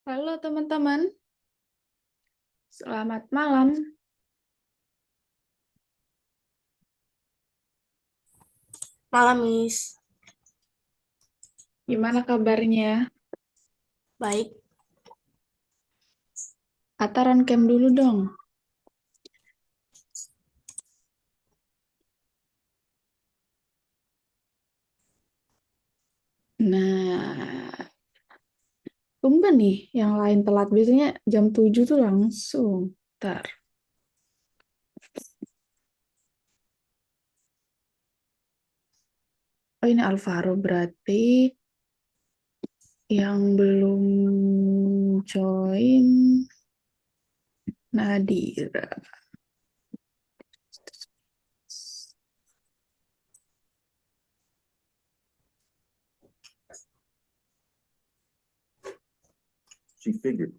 Halo teman-teman, selamat malam. Malam, Miss. Gimana kabarnya? Baik. Kata Roncam dulu dong. Nah, tumben nih yang lain telat. Biasanya jam 7 tuh langsung. Ntar. Oh ini Alvaro berarti yang belum join Nadira. She figured.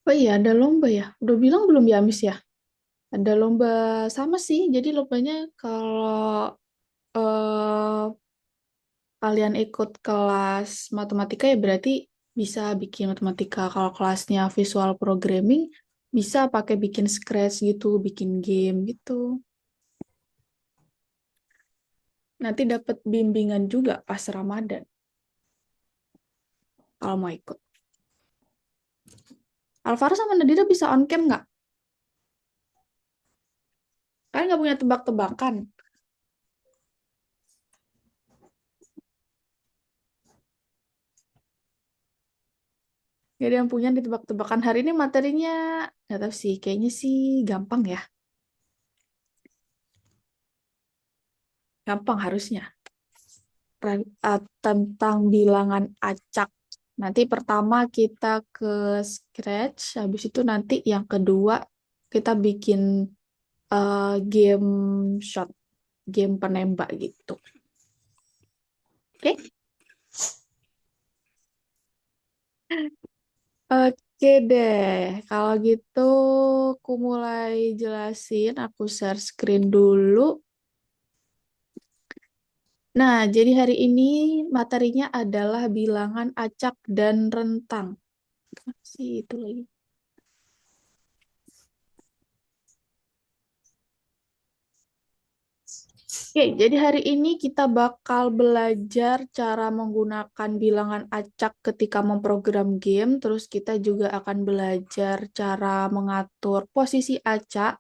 Oh iya ada lomba ya? Udah bilang belum ya Miss ya? Ada lomba sama sih. Jadi lombanya kalau eh, kalian ikut kelas matematika ya berarti bisa bikin matematika. Kalau kelasnya visual programming bisa pakai bikin Scratch gitu, bikin game gitu. Nanti dapat bimbingan juga pas Ramadan kalau mau ikut. Alvaro sama Nadira bisa on cam nggak? Kalian nggak punya tebak-tebakan. Gak ada yang punya ditebak-tebakan hari ini materinya. Nggak tahu sih, kayaknya sih gampang ya. Gampang harusnya. Tentang bilangan acak. Nanti pertama kita ke Scratch, habis itu nanti yang kedua kita bikin game shot, game penembak gitu. Oke? Oke deh, kalau gitu aku mulai jelasin, aku share screen dulu. Nah, jadi hari ini materinya adalah bilangan acak dan rentang. Sih itu lagi. Oke, jadi hari ini kita bakal belajar cara menggunakan bilangan acak ketika memprogram game. Terus kita juga akan belajar cara mengatur posisi acak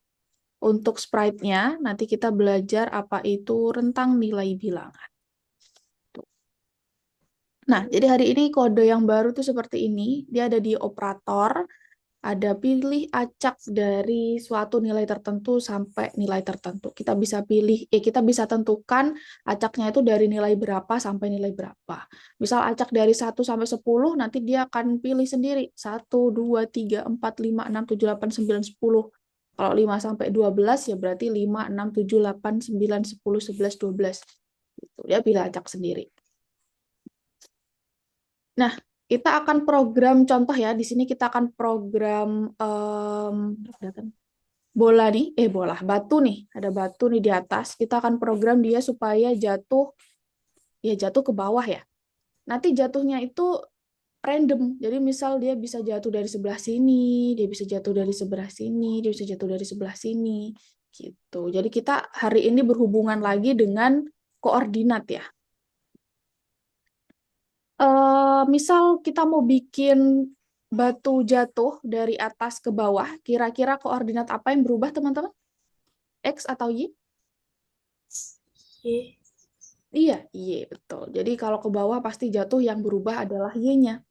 untuk sprite-nya. Nanti kita belajar apa itu rentang nilai bilangan. Nah, jadi hari ini kode yang baru tuh seperti ini. Dia ada di operator. Ada pilih acak dari suatu nilai tertentu sampai nilai tertentu. Kita bisa pilih, kita bisa tentukan acaknya itu dari nilai berapa sampai nilai berapa. Misal acak dari 1 sampai 10, nanti dia akan pilih sendiri. 1, 2, 3, 4, 5, 6, 7, 8, 9, 10. Kalau 5 sampai 12 ya berarti 5, 6, 7, 8, 9, 10, 11, 12. Gitu. Dia pilih acak sendiri. Nah, kita akan program contoh ya. Di sini kita akan program bola nih, bola, batu nih. Ada batu nih di atas. Kita akan program dia supaya jatuh, ya jatuh ke bawah ya. Nanti jatuhnya itu random. Jadi misal dia bisa jatuh dari sebelah sini, dia bisa jatuh dari sebelah sini, dia bisa jatuh dari sebelah sini, gitu. Jadi kita hari ini berhubungan lagi dengan koordinat ya. Misal kita mau bikin batu jatuh dari atas ke bawah, kira-kira koordinat apa yang berubah, teman-teman? X atau Y? Y. Iya, Y, betul. Jadi kalau ke bawah pasti jatuh yang berubah adalah Y-nya.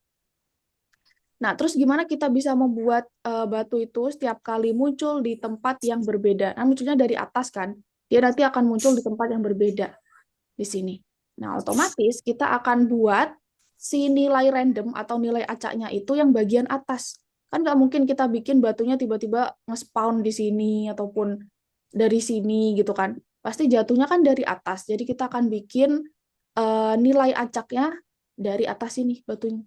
Nah, terus gimana kita bisa membuat batu itu setiap kali muncul di tempat yang berbeda? Nah, munculnya dari atas kan? Dia nanti akan muncul di tempat yang berbeda di sini. Nah, otomatis kita akan buat si nilai random atau nilai acaknya itu yang bagian atas. Kan nggak mungkin kita bikin batunya tiba-tiba nge-spawn di sini ataupun dari sini gitu kan. Pasti jatuhnya kan dari atas. Jadi kita akan bikin nilai acaknya dari atas sini batunya.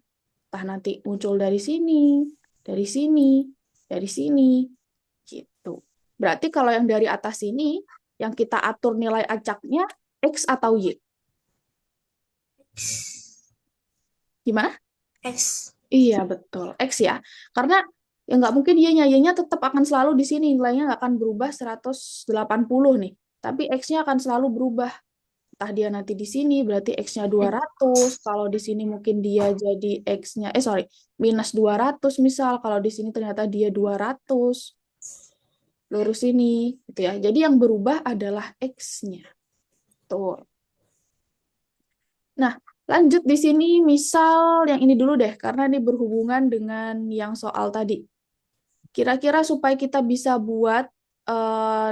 Entah nanti muncul dari sini, dari sini, dari sini, gitu. Berarti kalau yang dari atas sini, yang kita atur nilai acaknya X atau Y? Gimana? X. Iya, betul. X ya. Karena ya nggak mungkin Y-nya tetap akan selalu di sini. Nilainya nggak akan berubah 180 nih. Tapi X-nya akan selalu berubah. Entah dia nanti di sini berarti X-nya 200. Kalau di sini mungkin dia jadi X-nya, minus 200 misal. Kalau di sini ternyata dia 200. Lurus ini. Gitu ya. Jadi yang berubah adalah X-nya. Tuh. Nah, lanjut di sini misal yang ini dulu deh, karena ini berhubungan dengan yang soal tadi. Kira-kira supaya kita bisa buat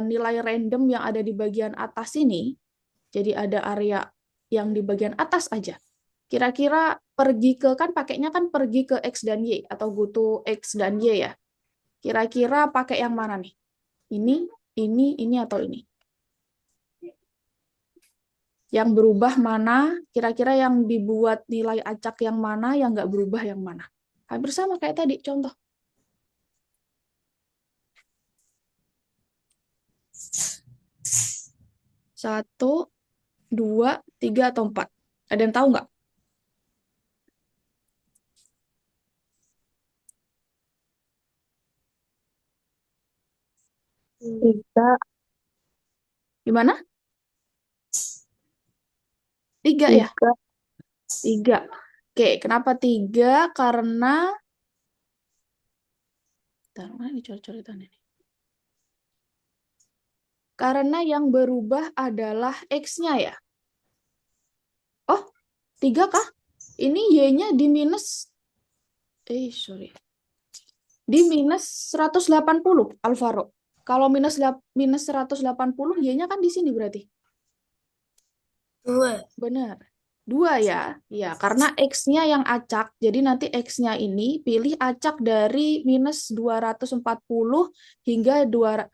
nilai random yang ada di bagian atas ini, jadi ada area yang di bagian atas aja. Kira-kira pergi ke, kan pakainya kan pergi ke X dan Y, atau go to X dan Y ya. Kira-kira pakai yang mana nih? Ini, atau ini? Yang berubah mana, kira-kira yang dibuat nilai acak yang mana, yang nggak berubah yang mana. Hampir sama kayak tadi, contoh. 1, 2, 3, atau 4. Ada yang tahu nggak? Tiga, Gimana? 3 ya? tiga, 3. Oke, kenapa 3? Karena, bentar, mana nih coret-coretannya nih? Karena yang berubah adalah X-nya ya. Oh, 3 kah? Ini Y-nya di minus, sorry. Di minus 180, Alvaro. Kalau minus 180, Y-nya kan di sini berarti. 2. Benar. 2 ya. Ya, karena X-nya yang acak. Jadi nanti X-nya ini pilih acak dari minus 240 hingga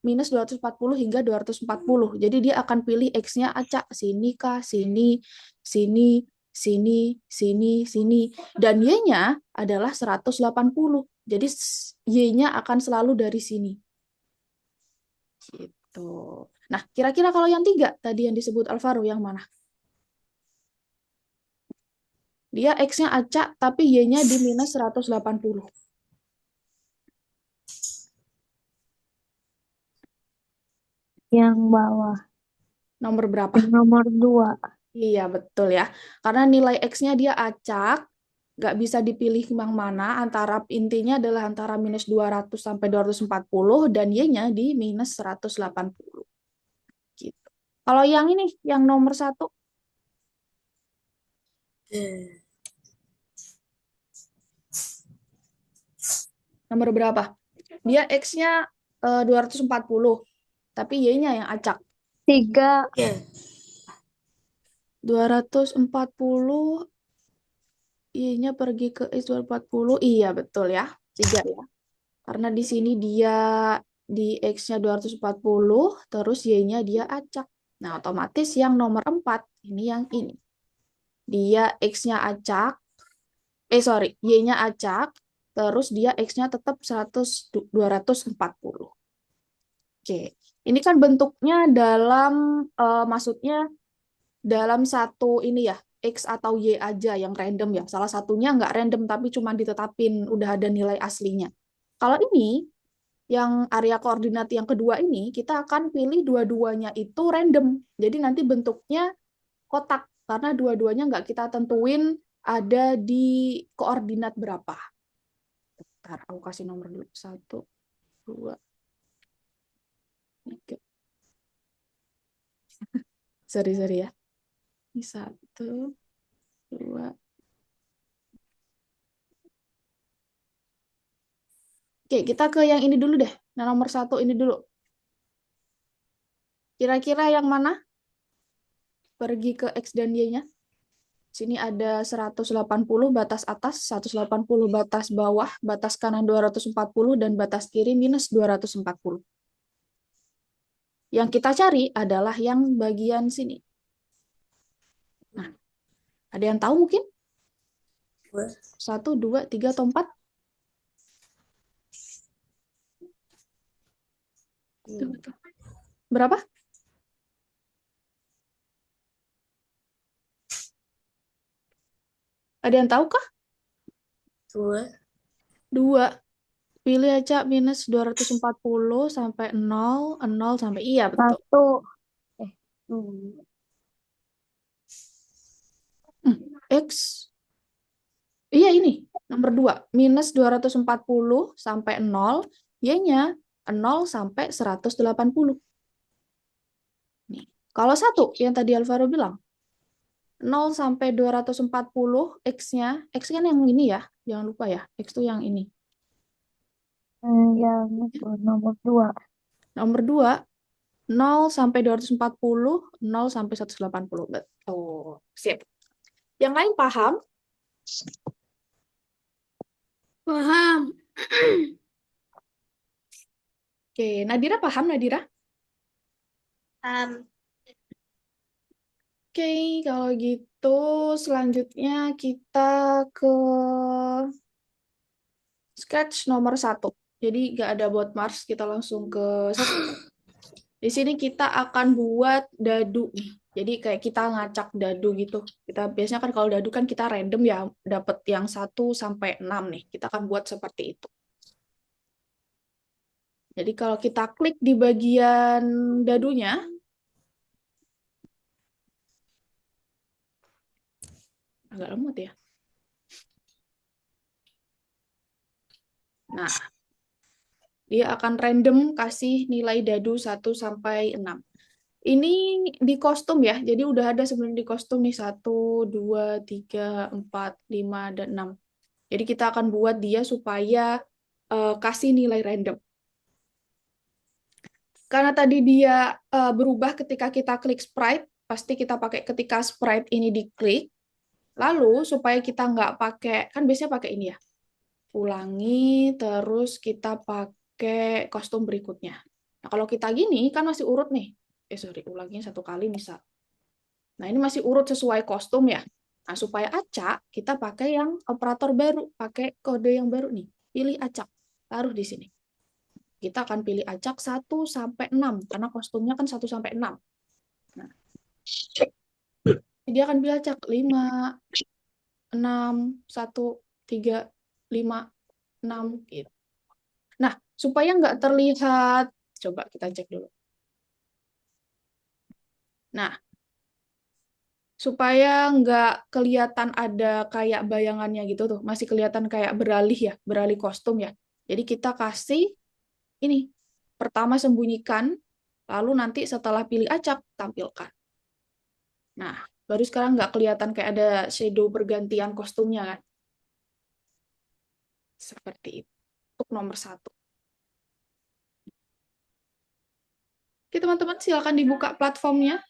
minus 240 hingga 240. Jadi dia akan pilih X-nya acak. Sini kah? Sini, sini, sini, sini, sini. Dan Y-nya adalah 180. Jadi Y-nya akan selalu dari sini. Gitu. Nah, kira-kira kalau yang 3 tadi yang disebut Alvaro yang mana? Dia X-nya acak, tapi Y-nya di minus 180. yang bawah, Nomor berapa? yang nomor 2. Iya, betul ya. Karena nilai X-nya dia acak, nggak bisa dipilih yang mana, antara intinya adalah antara minus 200 sampai 240, dan Y-nya di minus 180. Gitu. Kalau yang ini, yang nomor 1, nomor berapa? Dia X-nya 240, tapi Y-nya yang acak. 3, 240, Y-nya pergi ke X240. Iya, betul ya. 3 ya. Karena di sini dia di X-nya 240, terus Y-nya dia acak. Nah, otomatis yang nomor 4, ini yang ini. Dia X-nya acak, Y-nya acak, terus dia X-nya tetap 240. Oke, ini kan bentuknya maksudnya dalam satu ini ya, X atau Y aja yang random ya. Salah satunya nggak random tapi cuma ditetapin udah ada nilai aslinya. Kalau ini yang area koordinat yang kedua ini kita akan pilih dua-duanya itu random. Jadi nanti bentuknya kotak karena dua-duanya nggak kita tentuin ada di koordinat berapa. Bentar, aku kasih nomor dulu. 1, 2, 3. Sorry ya. Ini 1, 2. Oke, kita ke yang ini dulu deh. Nah, nomor 1 ini dulu. Kira-kira yang mana? Pergi ke X dan Y-nya. Sini ada 180 batas atas, 180 batas bawah, batas kanan 240, dan batas kiri minus 240. Yang kita cari adalah yang bagian sini. Nah, ada yang tahu mungkin? 1, 2, 3, atau 4? Berapa? Ada yang tahu kah? 2. 2. Pilih aja minus 240 sampai 0, 0 sampai iya betul. 1. Eh, 2. X. Iya ini, nomor 2. Minus 240 sampai 0, Y-nya 0 sampai 180. Nih. Kalau 1, yang tadi Alvaro bilang, 0 sampai 240, X-nya, X kan yang ini ya, jangan lupa ya, X itu yang ini. Yang itu nomor 2. Nomor 2, 0 sampai 240, 0 sampai 180. Betul. Sip. Yang lain paham? Paham. Oke, Nadira paham, Nadira? Paham. Oke, kalau gitu selanjutnya kita ke sketch nomor 1. Jadi nggak ada buat Mars, kita langsung ke... Di sini kita akan buat dadu nih. Jadi kayak kita ngacak dadu gitu. Kita biasanya kan kalau dadu kan kita random ya, dapat yang 1 sampai 6 nih. Kita akan buat seperti itu. Jadi kalau kita klik di bagian dadunya, agak lemot ya. Nah, dia akan random kasih nilai dadu 1 sampai 6. Ini di kostum ya, jadi udah ada sebelum di kostum nih 1, 2, 3, 4, 5, dan 6. Jadi kita akan buat dia supaya kasih nilai random. Karena tadi dia berubah ketika kita klik sprite, pasti kita pakai ketika sprite ini diklik. Lalu supaya kita nggak pakai, kan biasanya pakai ini ya, ulangi, terus kita pakai kostum berikutnya. Nah kalau kita gini, kan masih urut nih. Sorry, ulanginya 1 kali misal. Nah ini masih urut sesuai kostum ya. Nah supaya acak, kita pakai yang operator baru, pakai kode yang baru nih. Pilih acak, taruh di sini. Kita akan pilih acak 1 sampai 6 karena kostumnya kan 1 sampai 6. Nah, dia akan pilih acak 5, 6, 1, 3, 5, 6 gitu. Nah, supaya nggak terlihat, coba kita cek dulu. Nah, supaya nggak kelihatan ada kayak bayangannya gitu tuh, masih kelihatan kayak beralih ya, beralih kostum ya. Jadi kita kasih ini, pertama sembunyikan, lalu nanti setelah pilih acak, tampilkan. Nah, baru sekarang nggak kelihatan kayak ada shadow pergantian kostumnya kan. Seperti itu. Untuk nomor 1. Oke, teman-teman, silakan dibuka platformnya.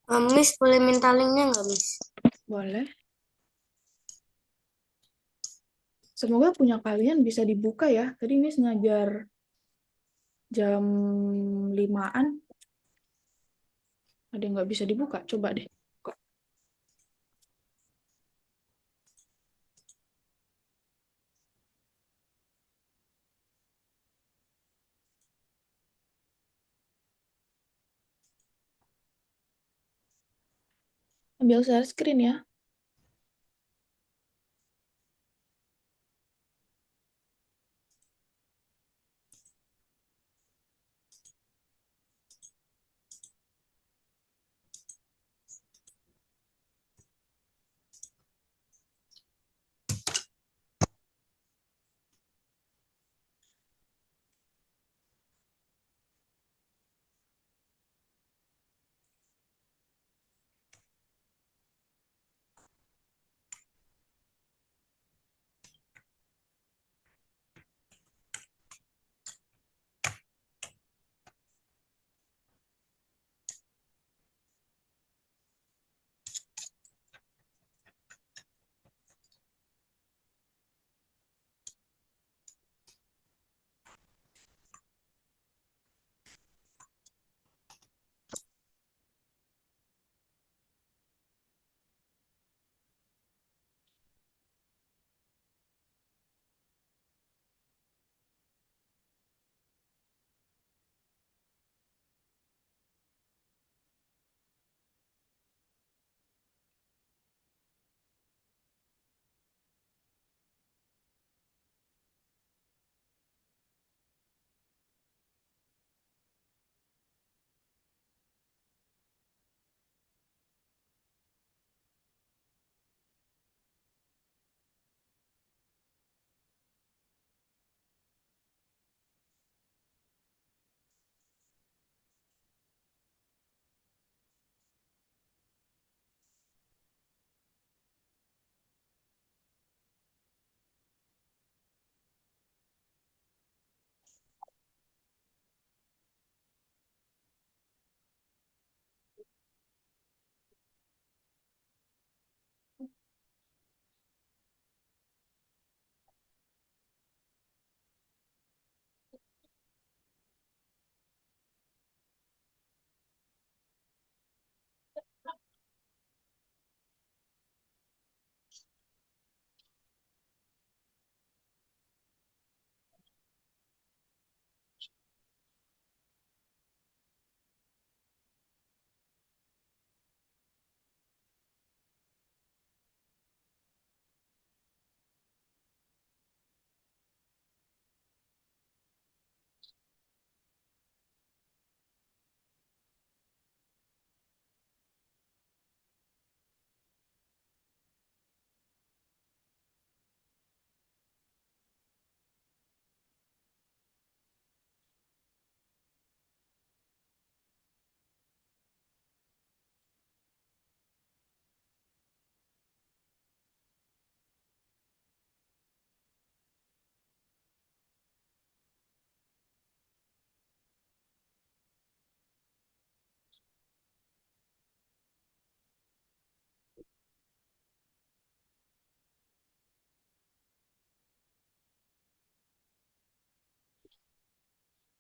Miss boleh minta linknya nggak, Miss? Boleh. Semoga punya kalian bisa dibuka ya. Tadi Miss ngajar jam 5-an. Ada yang nggak bisa dibuka? Coba deh. Buka. Ambil share screen ya.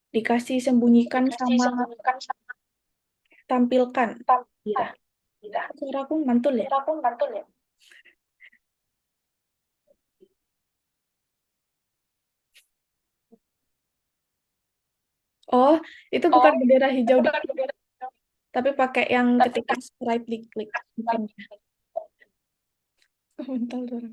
Dikasih sembunyikan sama tampilkan. Iya. Suara aku mantul ya? Oh, itu bukan bendera hijau di, tapi pakai yang ketika right klik. Bukan. Mantul suara.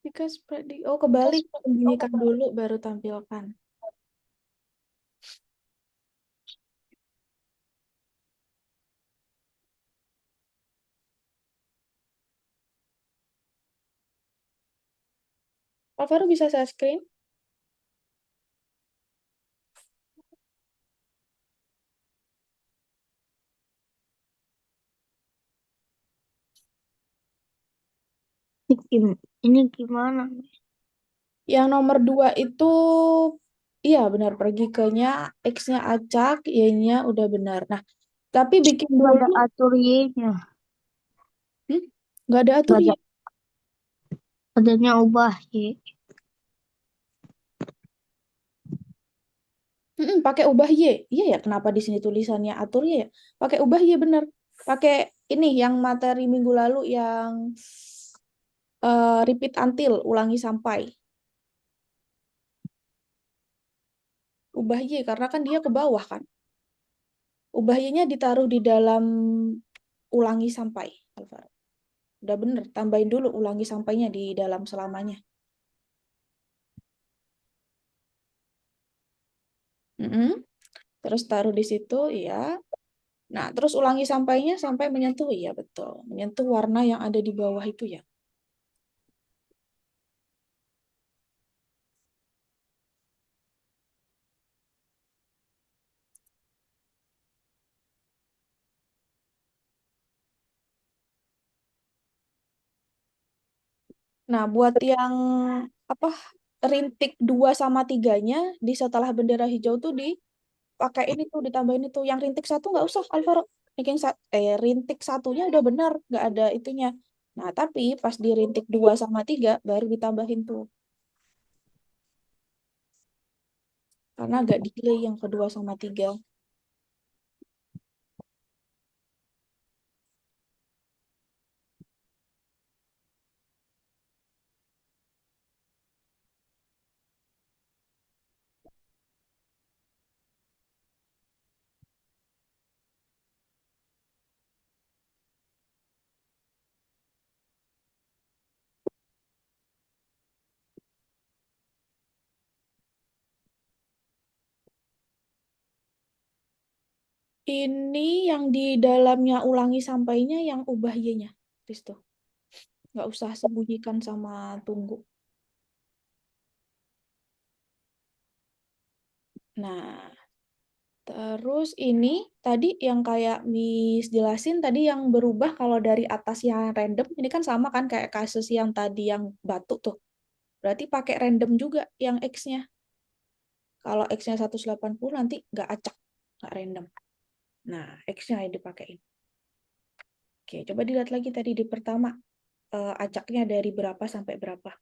Because oh kebalik, sembunyikan dulu baru tampilkan. Alvaro bisa share screen? Ini gimana? Yang nomor 2 itu, iya benar, pergi ke-nya, X-nya acak, Y-nya udah benar. Nah, tapi bikin Nggak ada dulu, atur Y-nya. nggak ada atur Nggak ada. Y. Adanya ubah Y. Pakai ubah Y. Iya ya, kenapa di sini tulisannya atur Y ya? Pakai ubah Y benar. Pakai ini yang materi minggu lalu yang repeat until, ulangi sampai. Ubah Y karena kan dia ke bawah kan. Ubah Y-nya ditaruh di dalam ulangi sampai, Alvaro. Udah bener, tambahin dulu ulangi sampainya di dalam selamanya. Mm-mm. Terus taruh di situ, ya. Nah, terus ulangi sampainya sampai menyentuh, ya betul. Menyentuh warna yang ada di bawah itu ya. Nah, buat yang apa rintik 2 sama 3-nya di setelah bendera hijau tuh dipakai ini tuh ditambahin itu. Yang rintik 1 nggak usah, Alvaro. Rintik 1-nya udah benar, nggak ada itunya. Nah, tapi pas di rintik 2 sama 3 baru ditambahin tuh. Karena agak delay yang kedua sama 3. Ini yang di dalamnya ulangi sampainya yang ubah Y-nya. Risto. Nggak usah sembunyikan sama tunggu. Nah, terus ini tadi yang kayak Miss jelasin tadi yang berubah kalau dari atas yang random. Ini kan sama kan kayak kasus yang tadi yang batu tuh. Berarti pakai random juga yang X-nya. Kalau X-nya 180 nanti nggak acak. Nggak random. Nah, X-nya yang dipakein. Oke, coba dilihat lagi tadi di pertama. Acaknya dari berapa sampai berapa.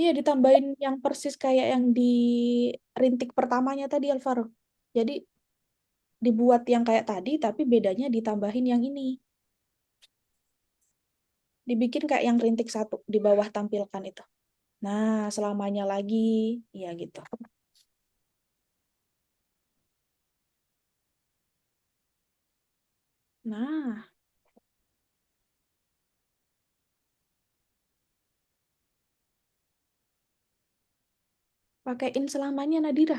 Iya, ditambahin yang persis kayak yang di rintik pertamanya tadi, Alvaro. Jadi, dibuat yang kayak tadi, tapi bedanya ditambahin yang ini. Dibikin kayak yang rintik 1 di bawah tampilkan itu. Nah, selamanya lagi. Iya, gitu. Nah, pakaiin selamanya, Nadira.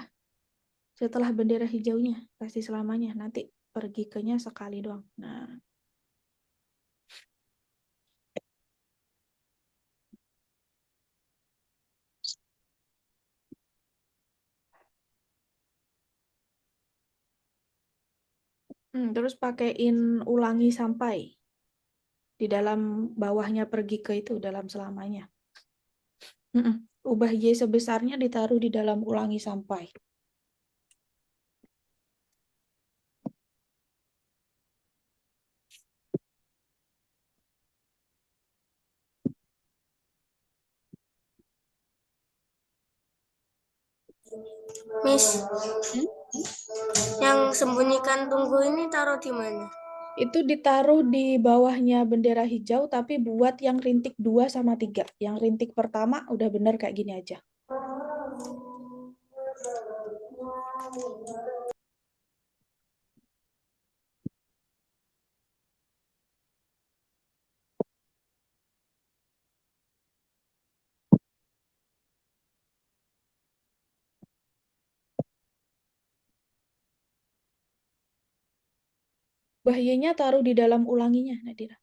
Setelah bendera hijaunya, kasih selamanya. Nanti pergi ke-nya sekali doang. Nah, Terus pakein ulangi sampai di dalam bawahnya pergi ke itu dalam selamanya. Ubah Y sebesarnya ditaruh di dalam ulangi sampai. Miss, Hmm? yang sembunyikan tunggu ini taruh di mana? Itu ditaruh di bawahnya bendera hijau, tapi buat yang rintik 2 sama 3. Yang rintik pertama udah bener kayak gini aja. Bahayanya taruh di dalam ulanginya, Nadira.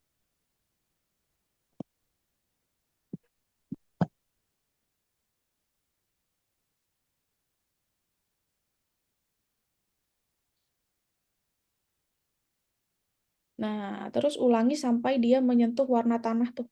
Nah, terus ulangi sampai dia menyentuh warna tanah tuh.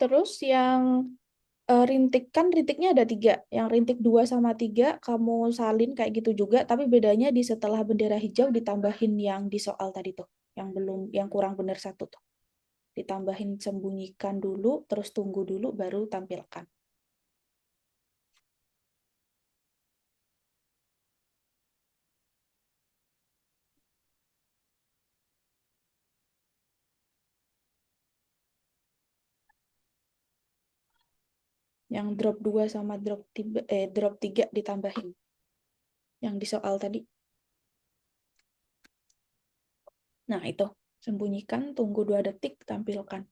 Terus yang rintik kan rintiknya ada 3. Yang rintik 2 sama 3 kamu salin kayak gitu juga, tapi bedanya di setelah bendera hijau ditambahin yang di soal tadi tuh, yang belum, yang kurang bener 1 tuh. Ditambahin sembunyikan dulu, terus tunggu dulu, baru tampilkan. Yang drop 2 sama drop 3 ditambahin. Yang di soal tadi. Nah, itu. Sembunyikan, tunggu 2 detik, tampilkan.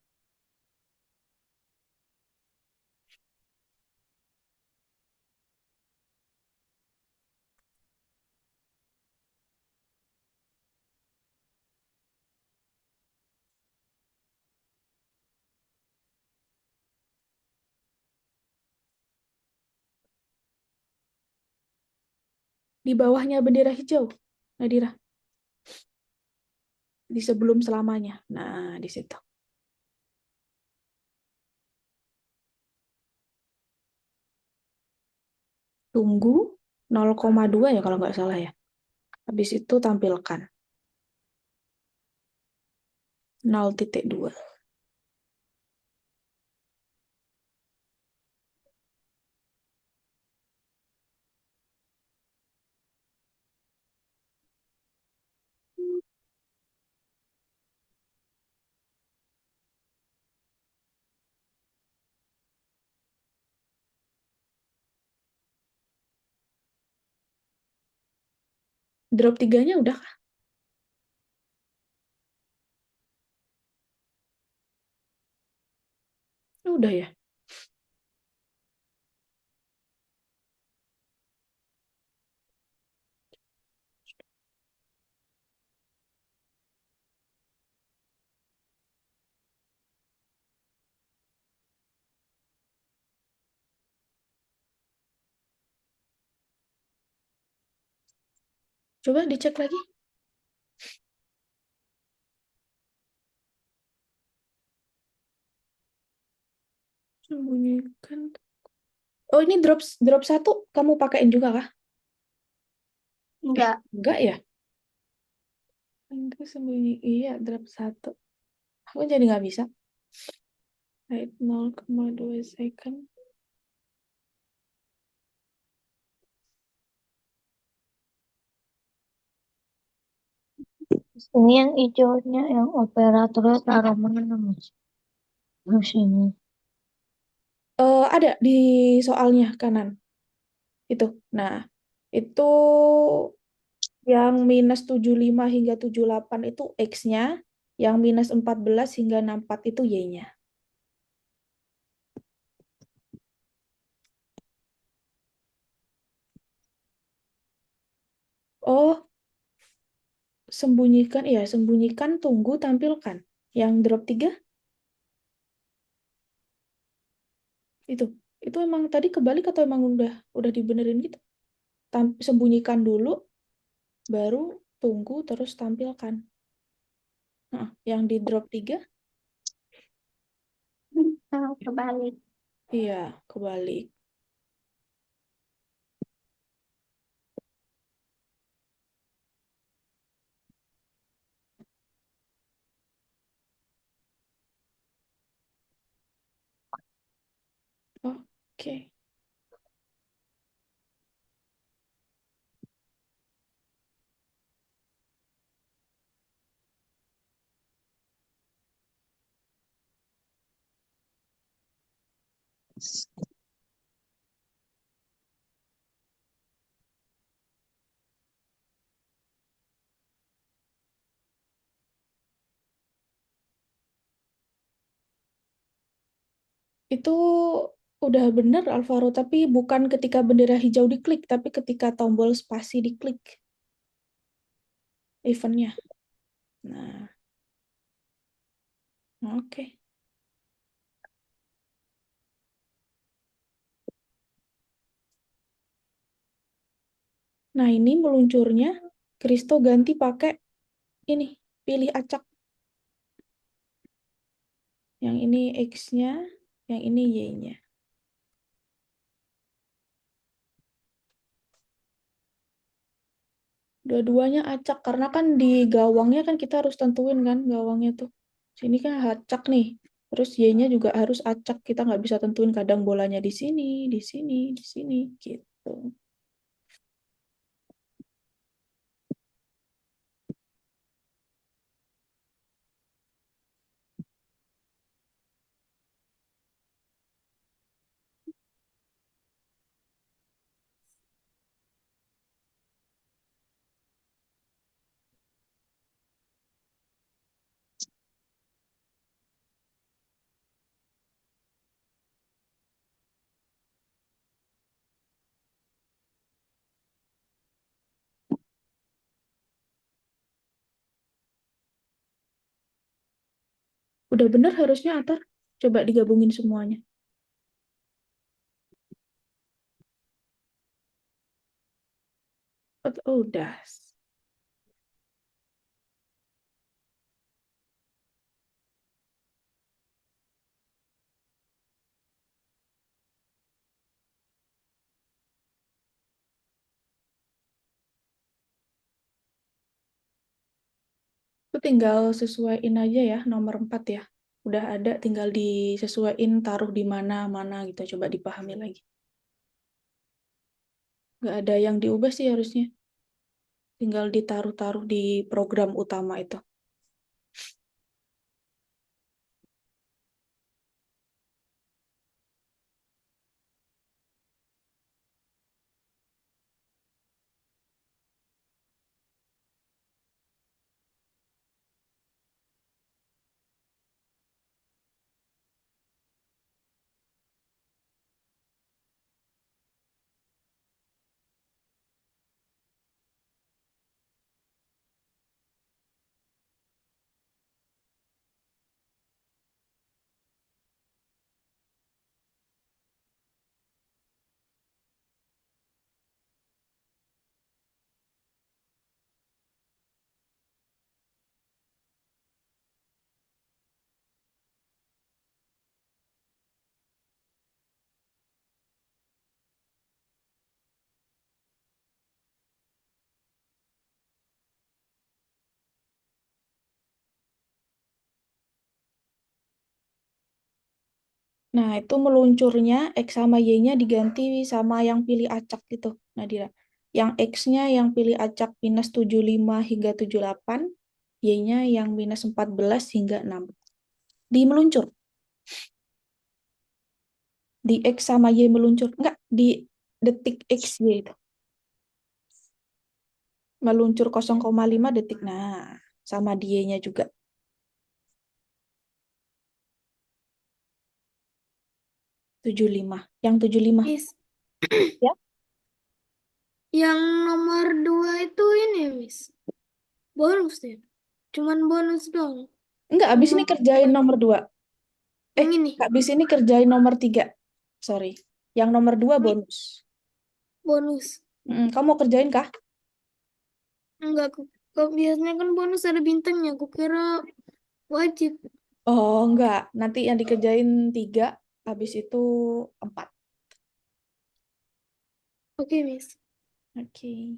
Di bawahnya bendera hijau, Nadira. Di sebelum selamanya. Nah, di situ. Tunggu 0,2 ya kalau nggak salah ya. Habis itu tampilkan 0,2. Drop 3-nya udah kah? Udah ya. Coba dicek lagi. Sembunyikan. Oh, ini drop 1 kamu pakein juga kah? Enggak. Enggak ya? Enggak sembunyi. Iya, drop 1. Aku jadi nggak bisa. Wait, 0,2 second. Ini yang hijaunya, yang operatornya taruh mana, Mas? Di sini. Ada di soalnya kanan. Itu. Nah, itu yang minus 75 hingga 78 itu X-nya, yang minus 14 hingga 64 itu Y-nya. Oh, sembunyikan, tunggu, tampilkan. Yang drop 3 itu. Itu emang tadi kebalik atau emang udah dibenerin gitu? Sembunyikan dulu, baru tunggu, terus tampilkan. Nah, yang di drop 3, Kebalik. iya, kebalik. Oke. Itu udah bener Alvaro, tapi bukan ketika bendera hijau diklik, tapi ketika tombol spasi diklik eventnya. Nah, oke. Nah, ini meluncurnya Kristo ganti pakai ini, pilih acak. Yang ini X-nya, yang ini Y-nya. Dua-duanya acak, karena kan di gawangnya kan kita harus tentuin kan gawangnya tuh. Sini kan acak nih. Terus Y-nya juga harus acak. Kita nggak bisa tentuin kadang bolanya di sini, di sini, di sini, gitu. Udah bener harusnya Atar. Coba digabungin semuanya. Oh, udah. Itu tinggal sesuaiin aja ya, nomor 4 ya. Udah ada, tinggal disesuaiin taruh di mana-mana gitu. Coba dipahami lagi. Nggak ada yang diubah sih harusnya. Tinggal ditaruh-taruh di program utama itu. Nah, itu meluncurnya X sama Y-nya diganti sama yang pilih acak gitu, Nadira. Yang X-nya yang pilih acak minus 75 hingga 78, Y-nya yang minus 14 hingga 6. Di meluncur. Di X sama Y meluncur. Enggak, di detik X Y itu. Meluncur 0,5 detik. Nah, sama di Y-nya juga. 75. Yang 75. Miss, Ya. yang nomor 2 itu ini, Miss. Bonus ya. Cuman bonus dong. Enggak, abis Cuma ini kerjain nomor 2. yang ini. Abis ini kerjain nomor 3. Sorry. Yang nomor 2 Ini bonus. bonus. Kamu mau kerjain kah? Enggak, kok biasanya kan bonus ada bintangnya. Aku kira wajib. Oh, enggak. Nanti yang dikerjain 3, habis itu 4. Oke, Miss. Oke.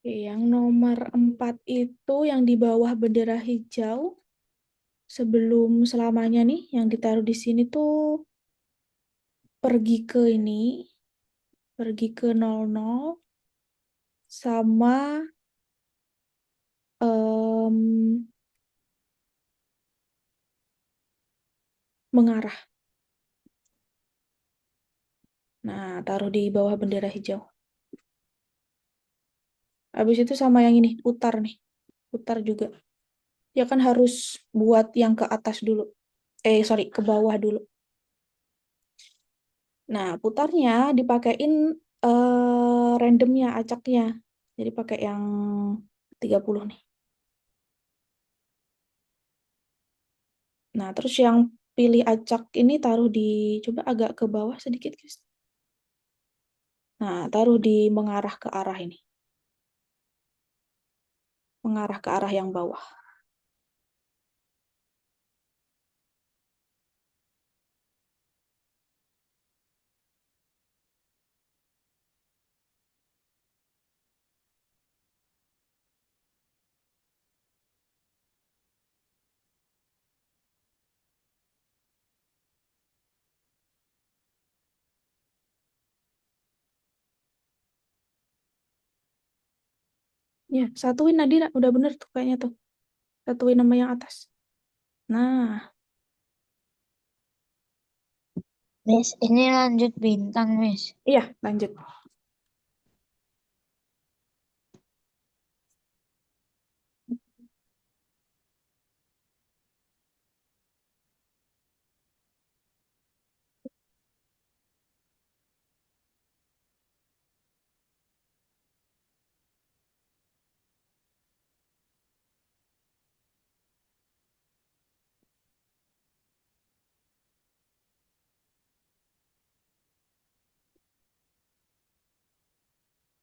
Oke, yang nomor 4 itu yang di bawah bendera hijau. Sebelum selamanya nih, yang ditaruh di sini tuh pergi ke ini, pergi ke 00 sama em, mengarah. Nah, taruh di bawah bendera hijau. Habis itu sama yang ini, putar nih. Putar juga. Ya kan harus buat yang ke atas dulu. Sorry, ke bawah dulu. Nah, putarnya dipakein randomnya, acaknya. Jadi pakai yang 30 nih. Nah, terus yang pilih acak ini taruh di, coba agak ke bawah sedikit, guys. Nah, taruh di mengarah ke arah ini. Mengarah ke arah yang bawah. Ya, satuin Nadira. Udah bener tuh kayaknya tuh. Satuin nama yang atas. Nah, Miss, ini lanjut bintang, Miss. iya lanjut.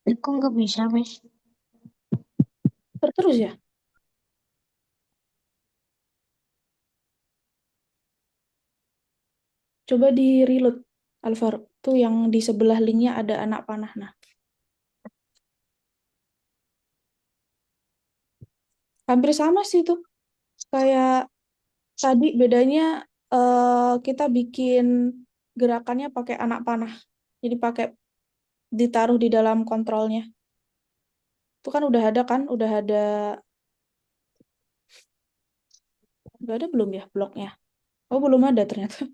Kok nggak bisa, Miss? Terus ya. Coba di reload, Alvaro. Tuh yang di sebelah linknya ada anak panah. Nah, hampir sama sih tuh. Kayak tadi bedanya kita bikin gerakannya pakai anak panah. Jadi pakai ditaruh di dalam kontrolnya. Itu kan udah ada kan? Udah ada belum ya bloknya? Oh, belum ada ternyata.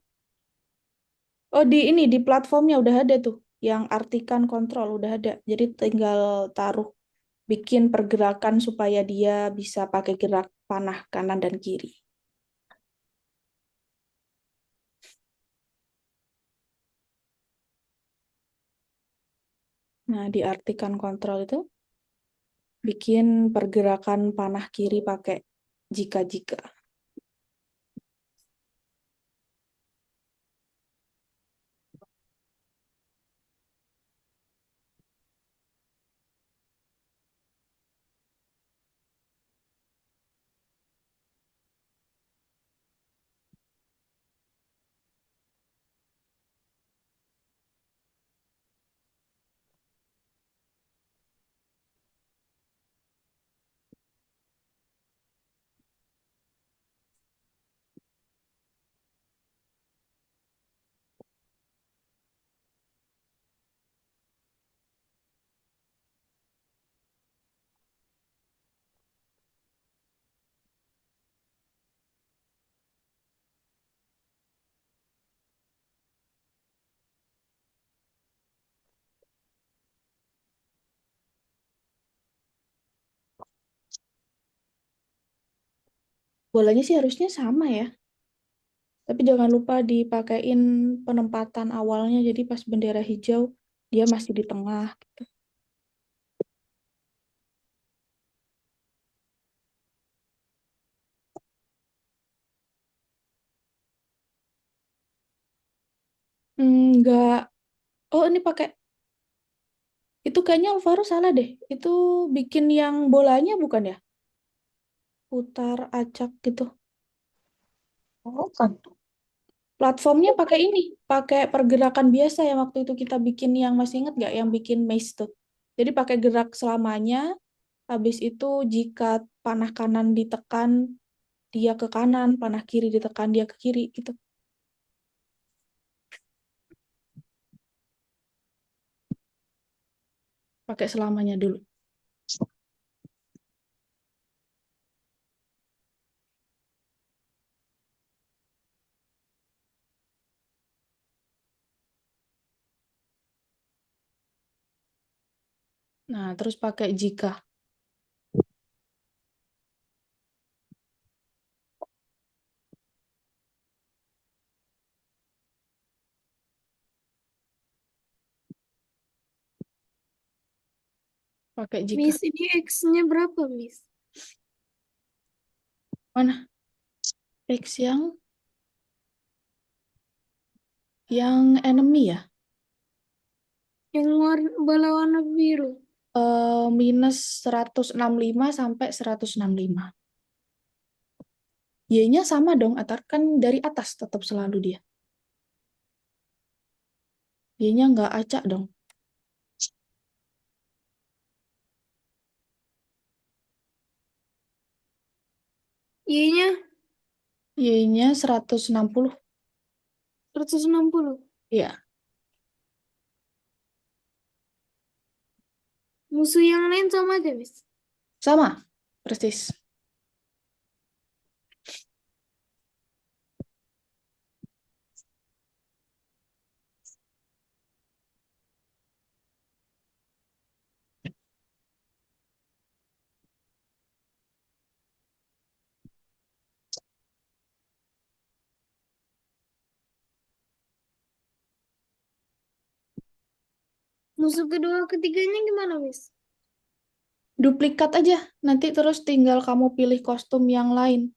Oh, di ini di platformnya udah ada tuh. Yang artikan kontrol udah ada. Jadi tinggal taruh bikin pergerakan supaya dia bisa pakai gerak panah kanan dan kiri. Nah, di artikan kontrol itu bikin pergerakan panah kiri pakai jika-jika. Bolanya sih harusnya sama ya. Tapi jangan lupa dipakein penempatan awalnya. Jadi pas bendera hijau, dia masih di tengah. Enggak. Oh, ini pakai. Itu kayaknya Alvaro salah deh. Itu bikin yang bolanya bukan ya? Putar acak gitu. Bukan. Platformnya pakai ini. Pakai pergerakan biasa yang waktu itu kita bikin yang masih inget nggak? Yang bikin maze tuh. Jadi pakai gerak selamanya. Habis itu jika panah kanan ditekan, dia ke kanan. Panah kiri ditekan, dia ke kiri gitu. Pakai selamanya dulu. Nah, terus pakai jika. Pakai jika. Miss, ini X-nya berapa, Miss? Mana? X yang enemy ya? Yang bala warna biru. Minus 165 sampai 165. Y-nya sama dong, Atar. Kan dari atas tetap selalu dia. Y-nya nggak acak dong. Y-nya Y-nya 160. 160. Iya, Musuh yang lain sama aja, Miss. sama. Persis. Musuh kedua ketiganya gimana, Miss? Duplikat aja. Nanti terus tinggal kamu pilih kostum yang lain.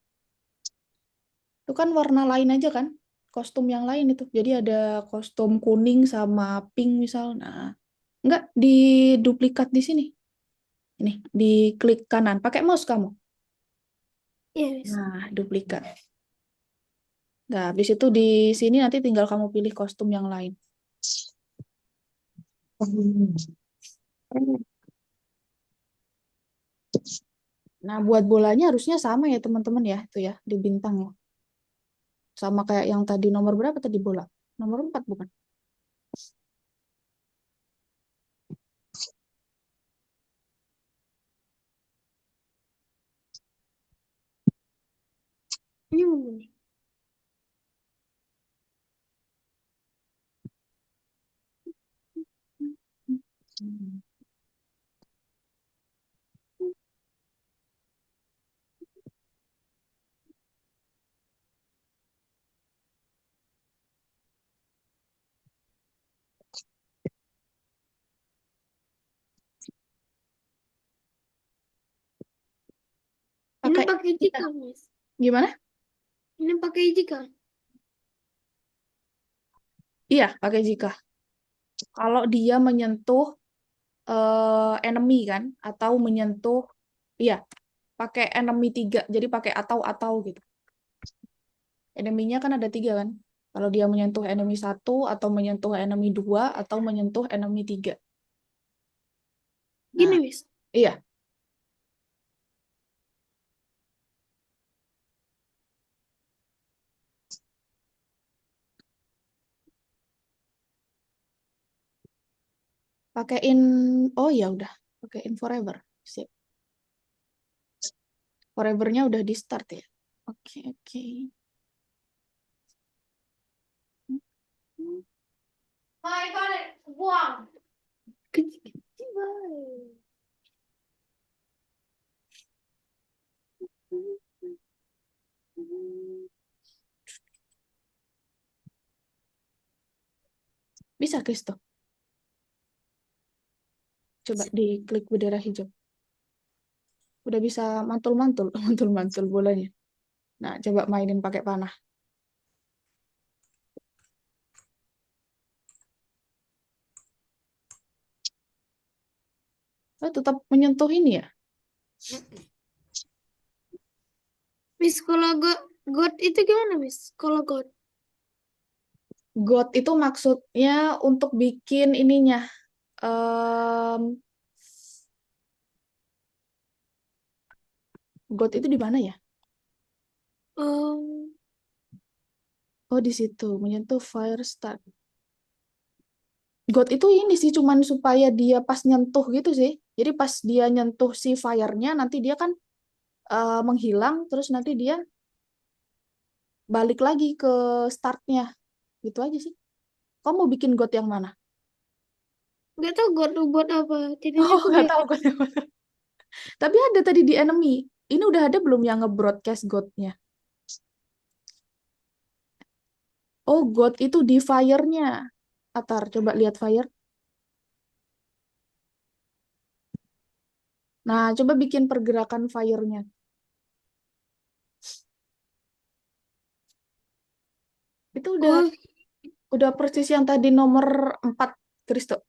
Itu kan warna lain aja kan? Kostum yang lain itu. Jadi ada kostum kuning sama pink misal. Nah, enggak diduplikat di sini. Ini, diklik kanan. Pakai mouse kamu. Iya, Miss. Nah, duplikat. Nah, habis itu di sini nanti tinggal kamu pilih kostum yang lain. Nah, buat bolanya harusnya sama ya teman-teman ya, itu ya, di bintang ya. Sama kayak yang tadi nomor berapa tadi bola? Nomor 4 bukan? Ini mana nih? Ini Pakai pakai iya. jika, Miss. Gimana? Ini pakai jika. Iya, pakai jika. Kalau dia menyentuh enemy kan atau menyentuh iya, pakai enemy 3. Jadi pakai atau gitu. Enemy-nya kan ada 3 kan? Kalau dia menyentuh enemy 1 atau menyentuh enemy 2 atau menyentuh enemy 3. Nah, Gini, Miss. iya, pakein oh ya udah, pakein forever. Sip. Forever-nya udah di start ya. Oke, oke. Kecil banget. Bisa, Kristo. Coba diklik bendera hijau. Udah bisa mantul-mantul, mantul-mantul bolanya. Nah, coba mainin pakai panah. Oh, tetap menyentuh ini ya? Miss, kalau God itu gimana, Miss? Kalau God. God itu maksudnya untuk bikin ininya. em, God itu di mana ya? Um, Oh, di situ. Menyentuh fire start. God itu ini sih cuman supaya dia pas nyentuh gitu sih. Jadi pas dia nyentuh si fire-nya nanti dia kan menghilang terus nanti dia balik lagi ke startnya. Gitu aja sih. Kamu mau bikin God yang mana? nggak tahu God buat apa. Jadinya Oh, aku nggak biar tahu God yang mana. Tapi ada tadi di enemy. Ini udah ada belum yang nge-broadcast God-nya? Oh, God itu di fire-nya. Atar, coba lihat fire. Nah, coba bikin pergerakan fire-nya. Itu oh udah persis yang tadi nomor 4 Kristo.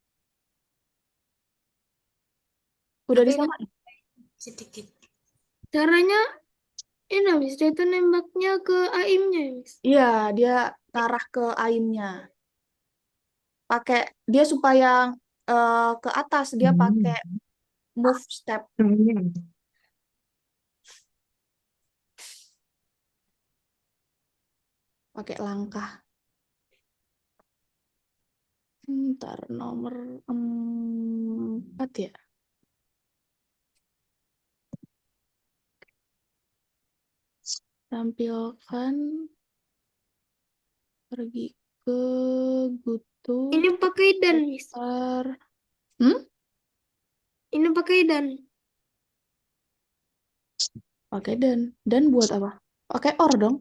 Udah aku ingat disamain. sedikit. Caranya ini, Miss. Dia itu nembaknya ke aimnya, Miss. Iya, dia ngarah ke aimnya. Pakai dia supaya ke atas dia pakai move step, pakai langkah. Ntar nomor 4 ya. Tampilkan pergi ke Gutu Ini pakai dan, Miss. sekitar hmm? Ini pakai dan. Pakai dan buat apa? Pakai or dong.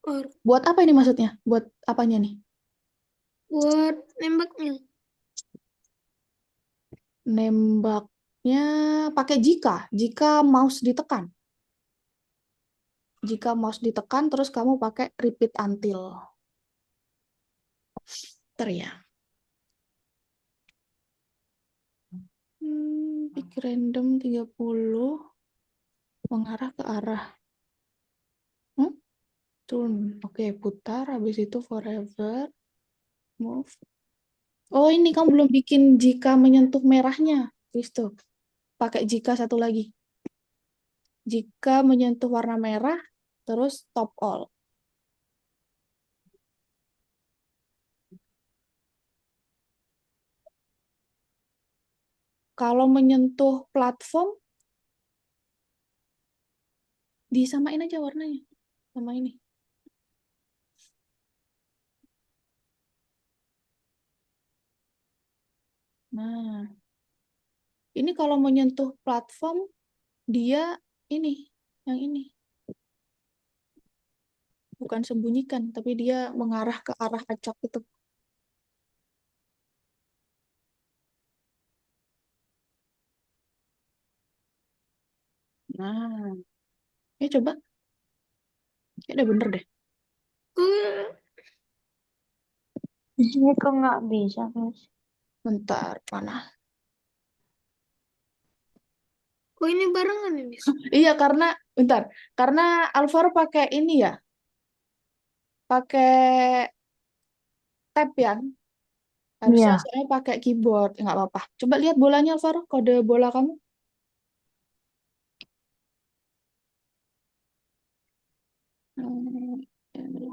Or Buat apa ini maksudnya? Buat apanya nih? buat nembaknya. Nembaknya pakai jika mouse ditekan. Jika mouse ditekan terus kamu pakai repeat until. Ntar ya. Pick random 30 mengarah ke arah. Hmm? Turn. Oke, putar habis itu forever move. Oh, ini kamu belum bikin jika menyentuh merahnya. Visto. Pakai jika satu lagi. Jika menyentuh warna merah terus top all. Kalau menyentuh platform disamain aja warnanya sama ini. Nah, ini kalau menyentuh platform dia ini yang ini bukan sembunyikan tapi dia mengarah ke arah acak itu. Nah, coba. Ya udah bener deh. Kok, Di sini kok nggak bisa, Miss? Bentar, mana? kok ini barengan ya, Miss? Iya, bentar. Karena Alvaro pakai ini ya, pakai tab ya. Harusnya Iya. saya pakai keyboard. Nggak apa-apa. Coba lihat bolanya, Alvaro. Kode bola kamu. Hmm,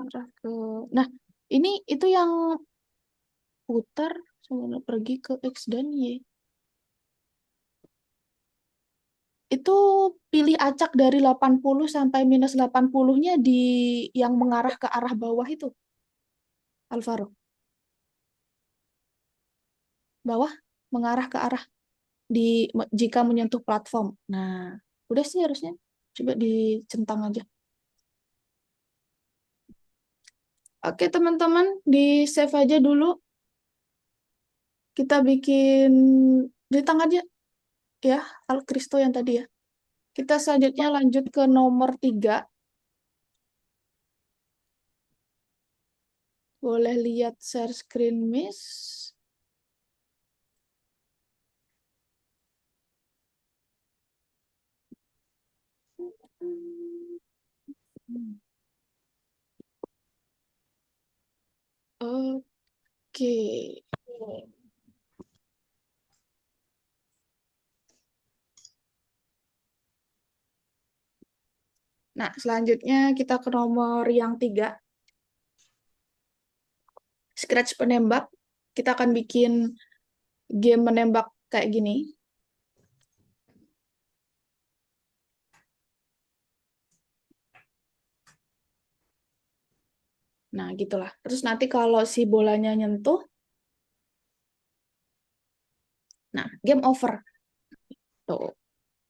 arah ke... Nah, ini itu yang putar sebelum pergi ke X dan Y. Itu pilih acak dari 80 sampai minus 80-nya di yang mengarah ke arah bawah itu, Alvaro. Bawah mengarah ke arah jika menyentuh platform. Nah, udah sih harusnya. Coba dicentang aja. Oke, teman-teman, di save aja dulu. Kita bikin di tangannya ya, Al Kristo yang tadi ya. Kita selanjutnya lanjut ke nomor 3. Boleh lihat share screen, Miss. Oke. Nah, selanjutnya kita ke nomor yang 3. Scratch penembak. Kita akan bikin game menembak kayak gini. Nah, gitulah. Terus nanti kalau si bolanya nyentuh, nah, game over. Tuh.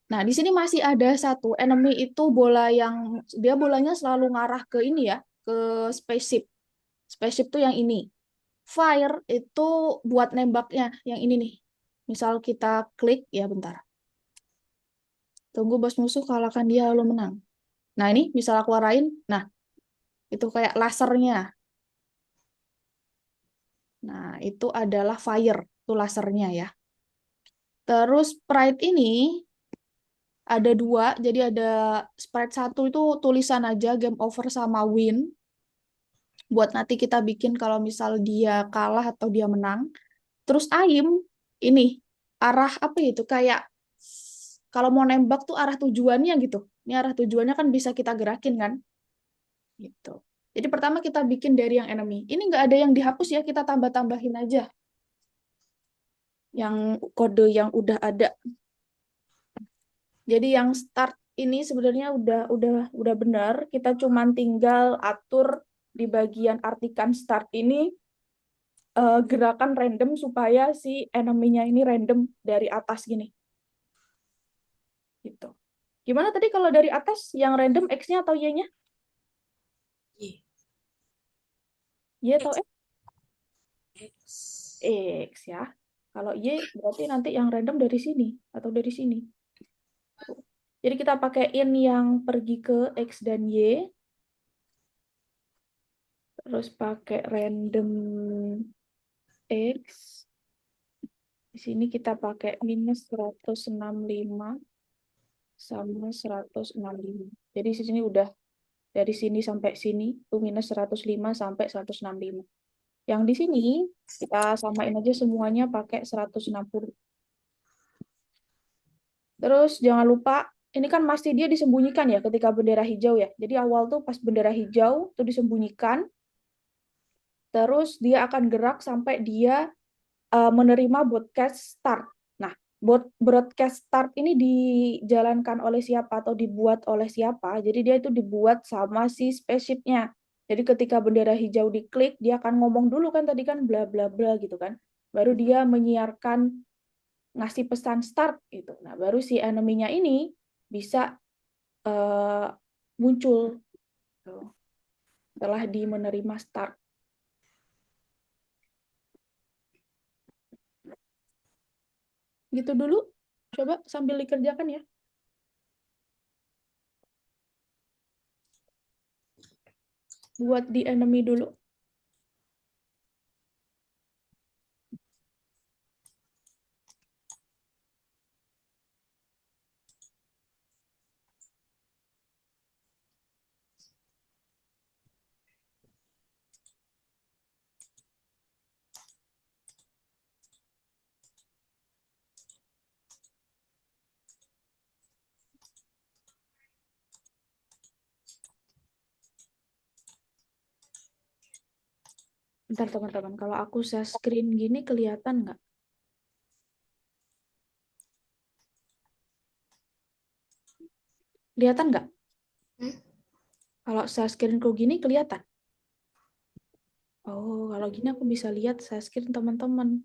Nah, di sini masih ada satu enemy itu bola yang dia bolanya selalu ngarah ke ini ya, ke spaceship. Spaceship tuh yang ini. Fire itu buat nembaknya yang ini nih. Misal kita klik ya bentar. Tunggu bos musuh kalahkan dia lalu menang. Nah, ini misal aku arahin. Nah, itu kayak lasernya. Nah, itu adalah fire, itu lasernya ya. Terus sprite ini ada 2, jadi ada sprite 1 itu tulisan aja game over sama win. Buat nanti kita bikin kalau misal dia kalah atau dia menang. Terus AIM ini arah apa itu kayak kalau mau nembak tuh arah tujuannya gitu. Ini arah tujuannya kan bisa kita gerakin kan? Gitu. Jadi pertama kita bikin dari yang enemy. Ini nggak ada yang dihapus ya, kita tambah-tambahin aja yang kode yang udah ada. Jadi yang start ini sebenarnya udah benar. Kita cuman tinggal atur di bagian artikan start ini gerakan random supaya si enemy-nya ini random dari atas gini. Gitu. Gimana tadi kalau dari atas yang random X-nya atau Y-nya? Y. Y atau X? X. X ya. Kalau Y berarti nanti yang random dari sini atau dari sini. Jadi kita pakaiin yang pergi ke X dan Y. Terus pakai random X. Di sini kita pakai minus 165 sama 165. Jadi di sini udah dari sini sampai sini itu minus 105 sampai 165. Yang di sini kita samain aja semuanya pakai 160. Terus jangan lupa ini kan masih dia disembunyikan ya ketika bendera hijau ya. Jadi awal tuh pas bendera hijau tuh disembunyikan. Terus dia akan gerak sampai dia menerima broadcast start. Nah, broadcast start ini dijalankan oleh siapa atau dibuat oleh siapa? Jadi dia itu dibuat sama si spaceship-nya. Jadi ketika bendera hijau diklik, dia akan ngomong dulu kan tadi kan bla bla bla gitu kan. Baru dia menyiarkan ngasih pesan start gitu. Nah, baru si enemy-nya ini bisa uh, muncul gitu, setelah di menerima start. Gitu dulu. Coba sambil dikerjakan ya. Buat di enemy dulu. Bentar teman-teman, kalau aku share screen gini kelihatan nggak? Kelihatan nggak? Kalau share screenku gini kelihatan? Oh, kalau gini aku bisa lihat share screen teman-teman.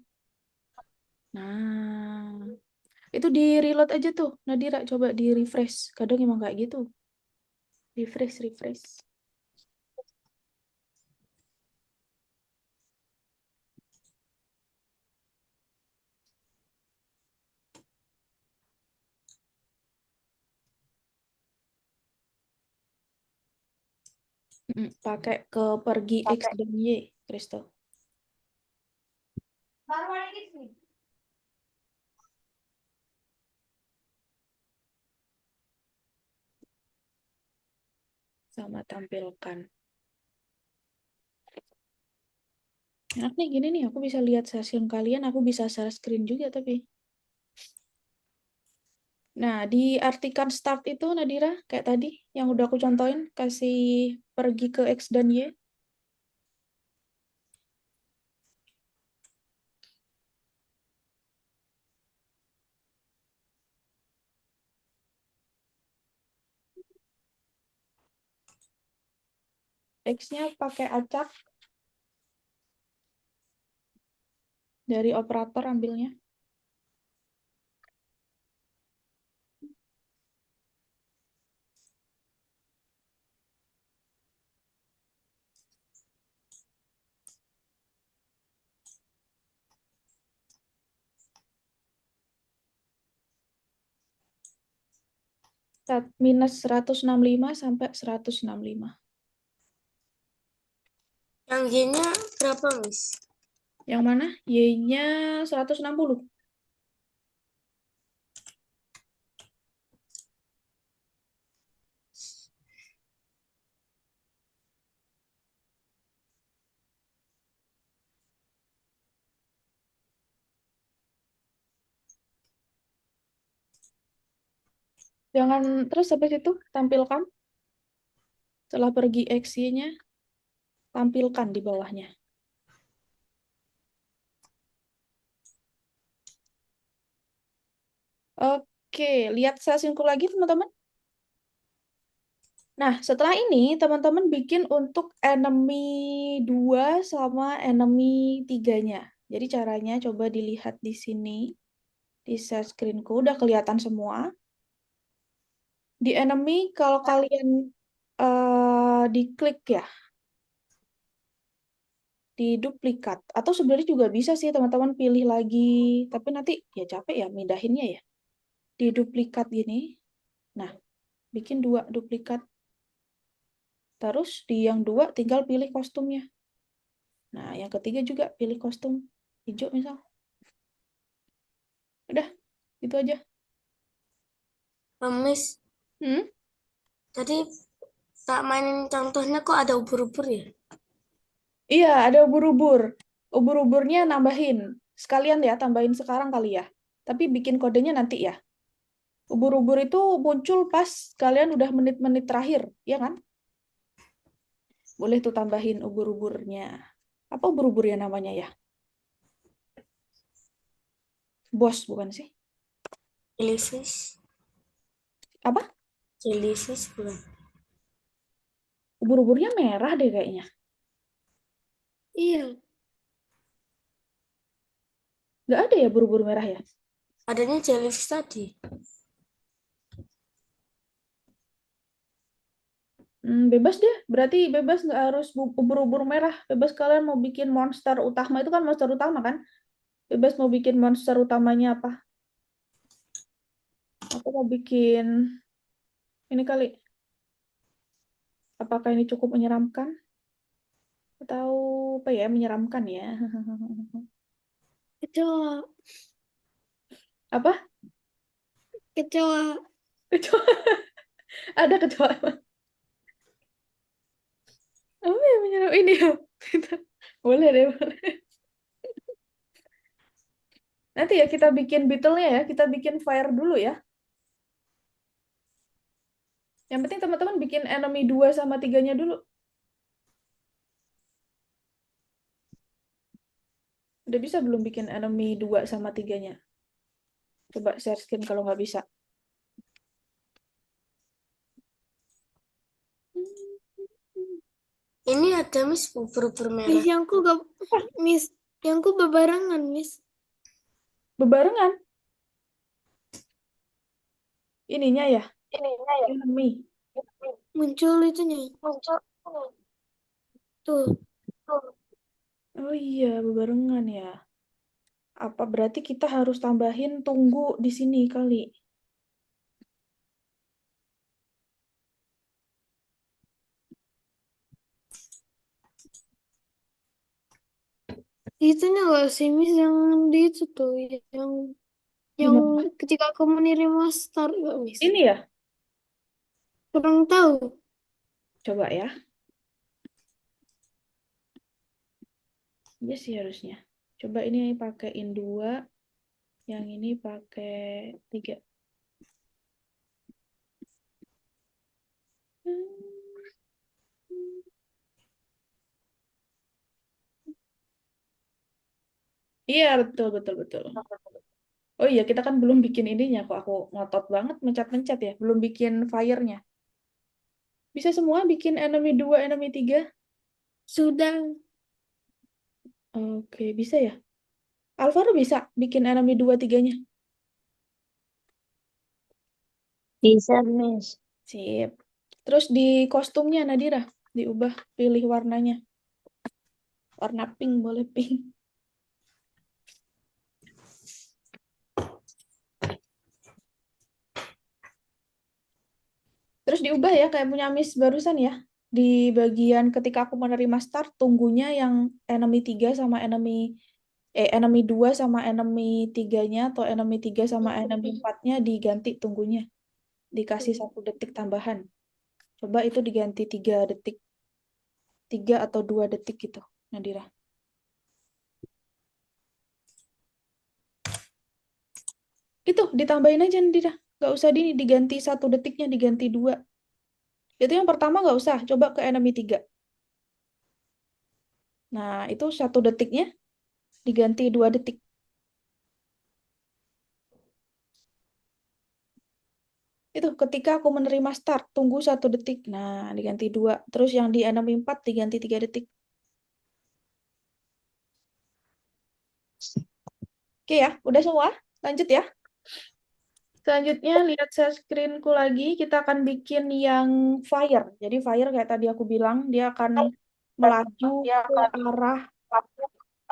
Nah, itu di reload aja tuh. Nadira, coba di refresh. Kadang emang nggak gitu. Refresh. Pakai ke pergi X dan Y, Kristo. Sama tampilkan. Enak nih gini nih, aku bisa lihat session kalian, aku bisa share screen juga tapi. Nah, diartikan start itu Nadira, kayak tadi yang udah aku contohin, kasih pergi ke X dan Y. X-nya pakai acak dari operator ambilnya. Minus 165 sampai 165. Yang Y-nya berapa, Miss? Yang mana? Y-nya 160. Jangan terus habis itu tampilkan. Setelah pergi X-nya, tampilkan di bawahnya. Oke, lihat sessionku lagi teman-teman. Nah, setelah ini teman-teman bikin untuk enemy 2 sama enemy 3-nya. Jadi caranya coba dilihat di sini. Di share screen-ku udah kelihatan semua. Di enemy kalau kalian diklik ya, di duplikat. Atau sebenarnya juga bisa sih teman-teman pilih lagi. Tapi nanti ya capek ya mindahinnya ya. Di duplikat gini. Nah, bikin 2 duplikat. Terus di yang 2 tinggal pilih kostumnya. Nah, yang ketiga juga pilih kostum hijau misal. Udah, itu aja. Miss, Hmm? tadi tak mainin contohnya kok ada ubur-ubur ya? Iya, ada ubur-ubur. Ubur-uburnya nambahin. Sekalian ya, tambahin sekarang kali ya. Tapi bikin kodenya nanti ya. Ubur-ubur itu muncul pas kalian udah menit-menit terakhir, ya kan? Boleh tuh tambahin ubur-uburnya. Apa ubur-uburnya namanya ya? Bos bukan sih? Jellyfish. Apa? Jellyfish bukan? Ubur-uburnya merah deh kayaknya. Iya, Nggak ada ya ubur-ubur merah ya? adanya jellyfish tadi. Bebas deh. Berarti bebas nggak harus ubur-ubur merah. Bebas kalian mau bikin monster utama. Itu kan monster utama kan? Bebas mau bikin monster utamanya apa? Aku mau bikin ini kali. Apakah ini cukup menyeramkan? Atau apa ya? Menyeramkan ya. Kecoa, Apa? kecoa. Kecoa. Ada kecoa. Apa yang menyeram ini ya? Boleh deh, boleh. Nanti ya kita bikin beetle-nya ya. Kita bikin fire dulu ya. Yang penting teman-teman bikin enemy 2 sama 3-nya dulu. Udah bisa belum bikin enemy 2 sama 3-nya? Coba share screen kalau nggak bisa. Ini ada Miss ubur-ubur Miss, merah. yangku gak, Miss, yangku bebarengan, Miss. Bebarengan. Ininya ya. Enemy. Muncul itunya. Tuh, Oh iya, bebarengan ya. Apa berarti kita harus tambahin tunggu di sini kali? Itunya nggak sih, Miss, yang di itu tuh, yang yang Gimana? ketika aku menerima start nggak, Miss? Ini ya, Kurang tahu. coba ya. Iya sih harusnya. Coba ini pakaiin 2, yang ini pakai 3. Iya, betul, betul, betul. Oh iya, kita kan belum bikin ininya kok. Aku ngotot banget mencet-mencet ya. Belum bikin fire-nya. Bisa semua bikin enemy 2, enemy 3? Sudah. Oke, bisa ya? Alvaro bisa bikin enemy 2, 3-nya? Bisa, Miss. Sip. Terus di kostumnya, Nadira, diubah, pilih warnanya. Warna pink, boleh pink. Terus diubah ya, kayak punya Miss barusan ya. Di bagian ketika aku menerima start, tunggunya yang enemy 3 sama enemy 2 sama enemy 3-nya, atau enemy 3 sama enemy 4-nya diganti tunggunya. Dikasih 1 detik tambahan. Coba itu diganti 3 detik. 3 atau 2 detik gitu, Nadira. Itu ditambahin aja, Nadira. Nggak usah diganti 1 detiknya, diganti 2. Itu yang pertama nggak usah, coba ke enemy 3. Nah, itu 1 detiknya diganti 2 detik. Itu ketika aku menerima start, tunggu 1 detik. Nah, diganti 2. Terus yang di enemy 4 diganti 3 detik. Oke ya, udah semua? Lanjut ya. Selanjutnya, lihat share screen-ku lagi. Kita akan bikin yang fire. Jadi fire kayak tadi aku bilang, dia akan melaju ke arah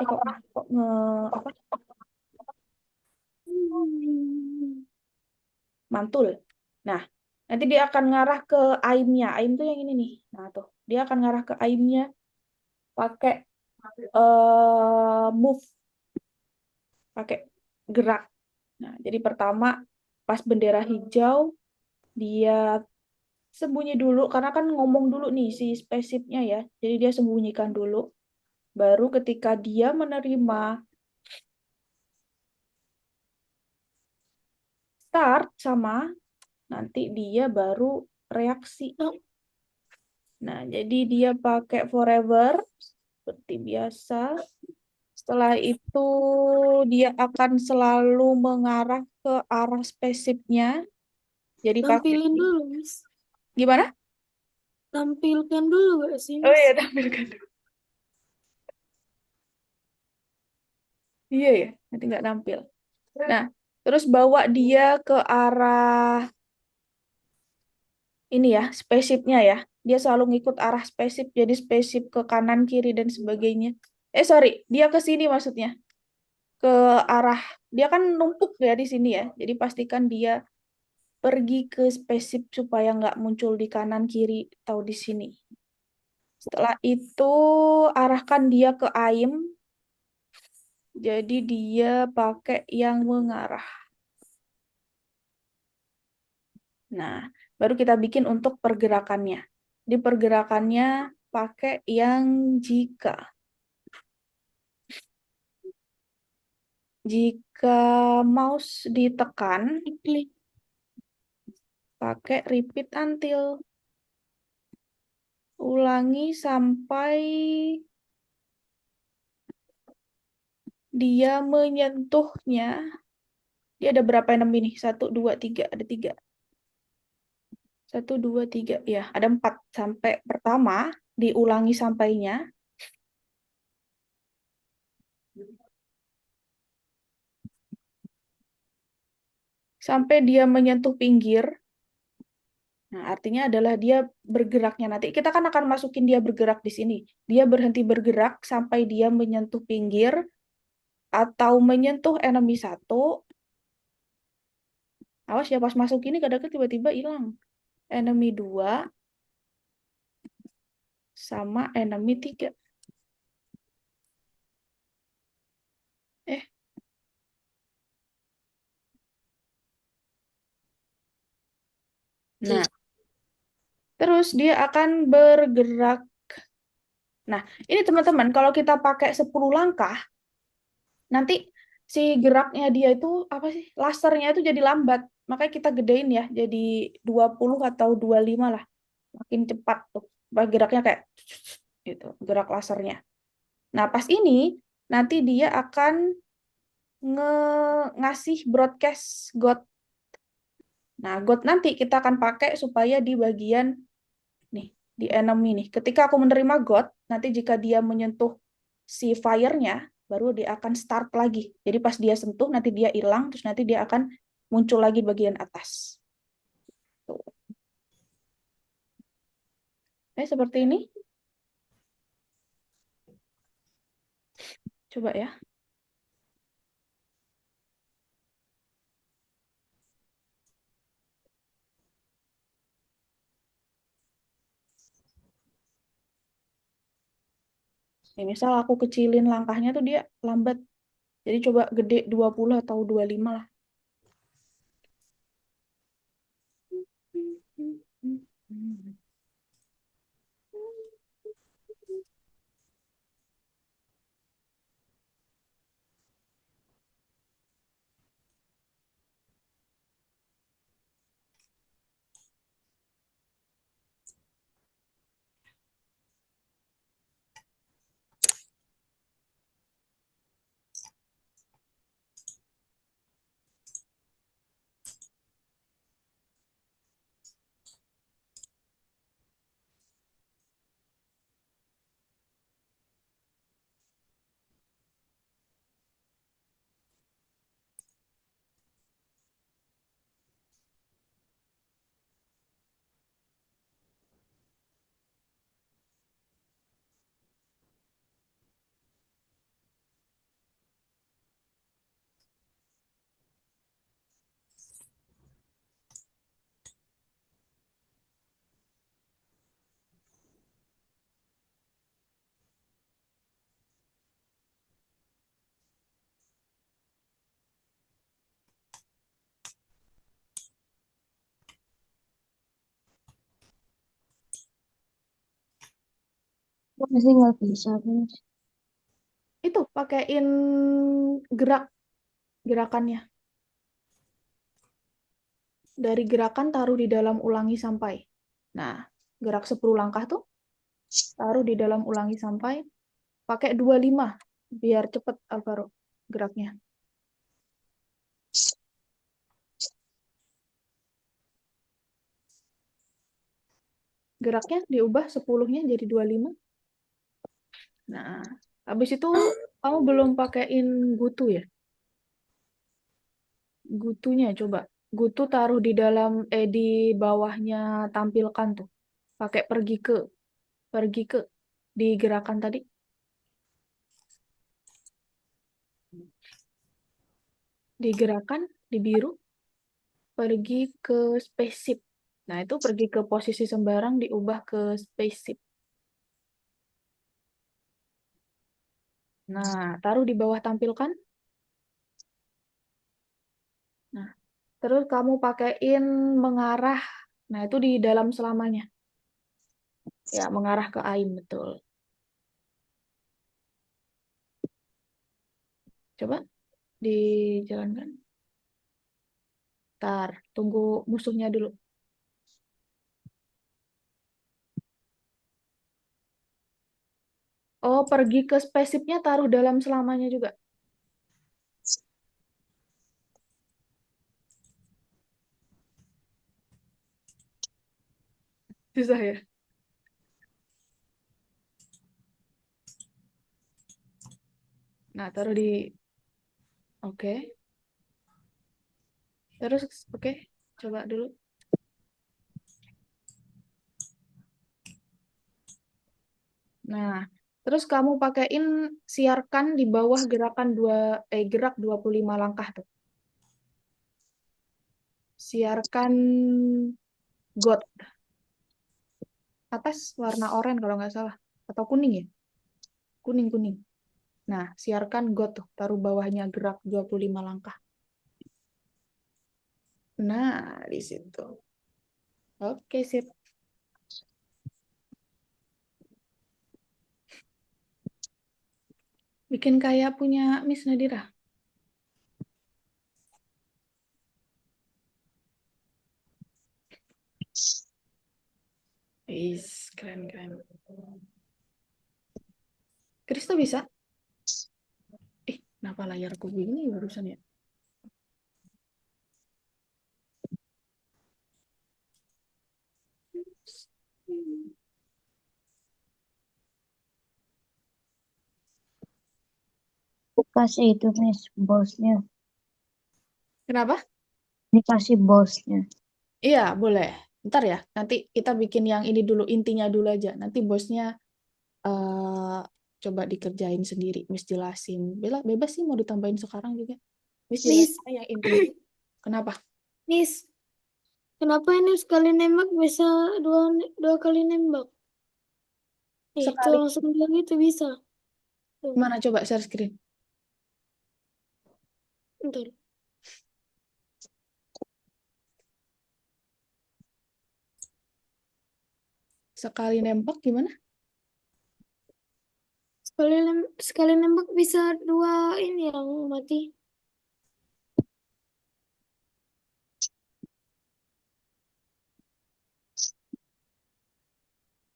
kok apa? Mantul. Nah, nanti dia akan ngarah ke aimnya. Aim tuh yang ini nih. Nah, tuh. Dia akan ngarah ke aimnya pakai move, pakai gerak. Nah, jadi pertama pas bendera hijau dia sembunyi dulu karena kan ngomong dulu nih si spaceship-nya ya. Jadi dia sembunyikan dulu. Baru ketika dia menerima start sama, nanti dia baru reaksi. Nah, jadi dia pakai forever seperti biasa. Setelah itu dia akan selalu mengarah ke arah spaceship-nya. Jadi pakai Tampilin dulu, Miss. gimana? Tampilkan dulu gak sih, Oh Miss? iya, tampilkan dulu. Iya ya, nanti nggak tampil. Nah, terus bawa dia ke arah ini ya, spaceship-nya ya. Dia selalu ngikut arah spaceship, jadi spaceship ke kanan, kiri, dan sebagainya. Sorry, dia ke sini maksudnya. Ke arah, dia kan numpuk ya di sini ya. Jadi pastikan dia pergi ke spaceship supaya nggak muncul di kanan, kiri, atau di sini. Setelah itu, arahkan dia ke AIM. Jadi dia pakai yang mengarah. Nah, baru kita bikin untuk pergerakannya. Di pergerakannya pakai yang jika. Jika mouse ditekan, Klik. pakai repeat until. Ulangi sampai dia menyentuhnya. Dia ada berapa enemy nih? 1, 2, 3. Ada 3. 1, 2, 3. Ya, ada 4. Sampai pertama, diulangi sampainya. Sampai dia menyentuh pinggir. Nah, artinya adalah dia bergeraknya. Nanti kita kan akan masukin dia bergerak di sini. Dia berhenti bergerak sampai dia menyentuh pinggir atau menyentuh enemy 1. Awas ya, pas masuk ini kadang-kadang tiba-tiba hilang. Enemy 2 sama enemy 3. Nah, terus dia akan bergerak. Nah, ini teman-teman, kalau kita pakai 10 langkah, nanti si geraknya dia itu, apa sih, lasernya itu jadi lambat. Makanya kita gedein ya, jadi 20 atau 25 lah. Makin cepat tuh. Geraknya kayak gitu, gerak lasernya. Nah, pas ini, nanti dia akan ngasih broadcast God. Nah, God nanti kita akan pakai supaya di bagian nih, di enemy nih. Ketika aku menerima God, nanti jika dia menyentuh si fire-nya, baru dia akan start lagi. Jadi pas dia sentuh, nanti dia hilang, terus nanti dia akan muncul lagi bagian atas. Tuh. Seperti ini. Coba ya. Nih, misal aku kecilin langkahnya tuh dia lambat. Jadi coba gede 20 atau 25 lah. Masih nggak bisa, Miss. Itu pakaiin gerakannya. Dari gerakan taruh di dalam ulangi sampai. Nah, gerak 10 langkah tuh taruh di dalam ulangi sampai. Pakai 25 biar cepet Alvaro geraknya. Geraknya diubah 10-nya jadi 25. Nah, habis itu kamu belum pakaiin gutu ya? Gutunya coba. Gutu taruh di dalam di bawahnya tampilkan tuh. Pakai pergi ke di gerakan tadi. Di gerakan di biru pergi ke spaceship. Nah, itu pergi ke posisi sembarang diubah ke spaceship. Nah, taruh di bawah tampilkan. Nah, terus kamu pakaiin mengarah. Nah, itu di dalam selamanya. Ya, mengarah ke AIM, betul. Coba dijalankan. Ntar, tunggu musuhnya dulu. Oh, pergi ke spaceship-nya taruh dalam selamanya juga. Susah ya? Nah, taruh di... Oke. Terus, oke. Coba dulu. Nah, terus kamu pakaiin siarkan di bawah gerakan gerak 25 langkah tuh. Siarkan God. Atas warna oranye kalau nggak salah. Atau kuning ya? Kuning-kuning. Nah, siarkan God tuh. Taruh bawahnya gerak 25 langkah. Nah, di situ. Oke, sip. Bikin kayak punya Miss Nadira. Keren, keren. Kristo bisa? Kenapa layarku begini barusan ya? Dikasih itu Miss bosnya. Kenapa? Dikasih bosnya. Iya, boleh. Ntar ya, nanti kita bikin yang ini dulu, intinya dulu aja. Nanti bosnya coba dikerjain sendiri, Miss jelasin. Bebas sih mau ditambahin sekarang juga. Miss Miss, jelasin yang intinya. Kenapa? Miss, kenapa ini sekali nembak bisa dua kali nembak? Itu Sekali. langsung dua gitu bisa. Tuh, Mana coba share screen? bentar. Sekali nembak gimana? Sekali nembak bisa dua ini yang mati.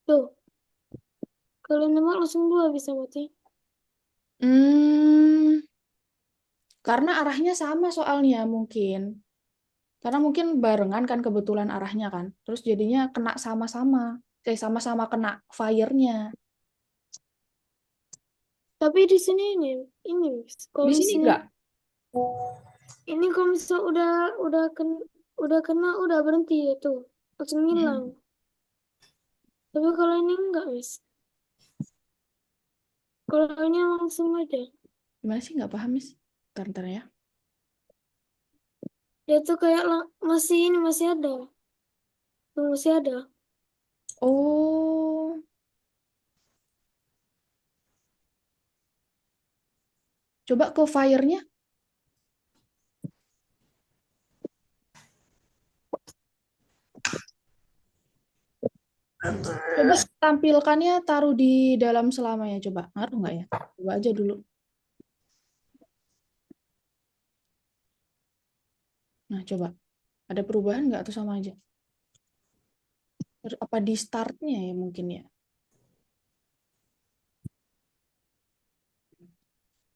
Tuh, kalau nembak langsung dua bisa mati. Hmm, karena arahnya sama soalnya mungkin. Karena mungkin barengan kan kebetulan arahnya kan. Terus jadinya kena sama-sama. Sama-sama kena fire-nya. Tapi di sini ini Miss. Kalau Di sini misalnya enggak? ini kalau misalnya udah kena udah berhenti ya tuh langsung hilang. Tapi kalau ini enggak Miss. Kalau ini langsung aja. Gimana sih nggak paham, Miss? Ntar ya. Dia tuh kayak masih ini masih ada. Tuh, masih ada. Oh, coba ke fire-nya. Coba tampilkannya taruh di dalam selamanya. Coba, ngaruh nggak ya? Coba aja dulu. Nah, coba. Ada perubahan nggak atau sama aja? Apa di start-nya ya mungkin ya?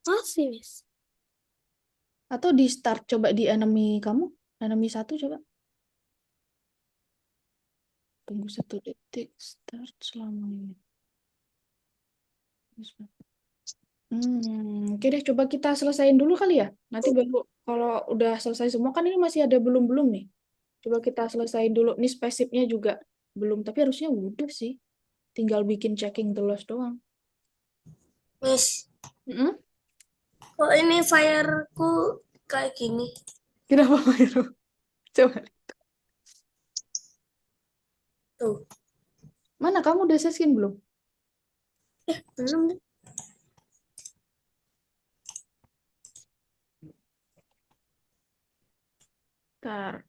Masih Miss. Atau di start, coba di enemy kamu. Enemy 1 coba. Tunggu 1 detik. Start selamanya. Oke deh, coba kita selesaiin dulu kali ya. Nanti baru kalau udah selesai semua, kan ini masih ada belum-belum nih. Coba kita selesaiin dulu. Nih spesifnya juga belum, tapi harusnya udah sih. Tinggal bikin checking the loss doang. Miss, Mm-mm. kok ini fireku kayak gini? Kenapa, Mayro? Coba. Tuh, Mana kamu udah seskin belum? belum. Ntar.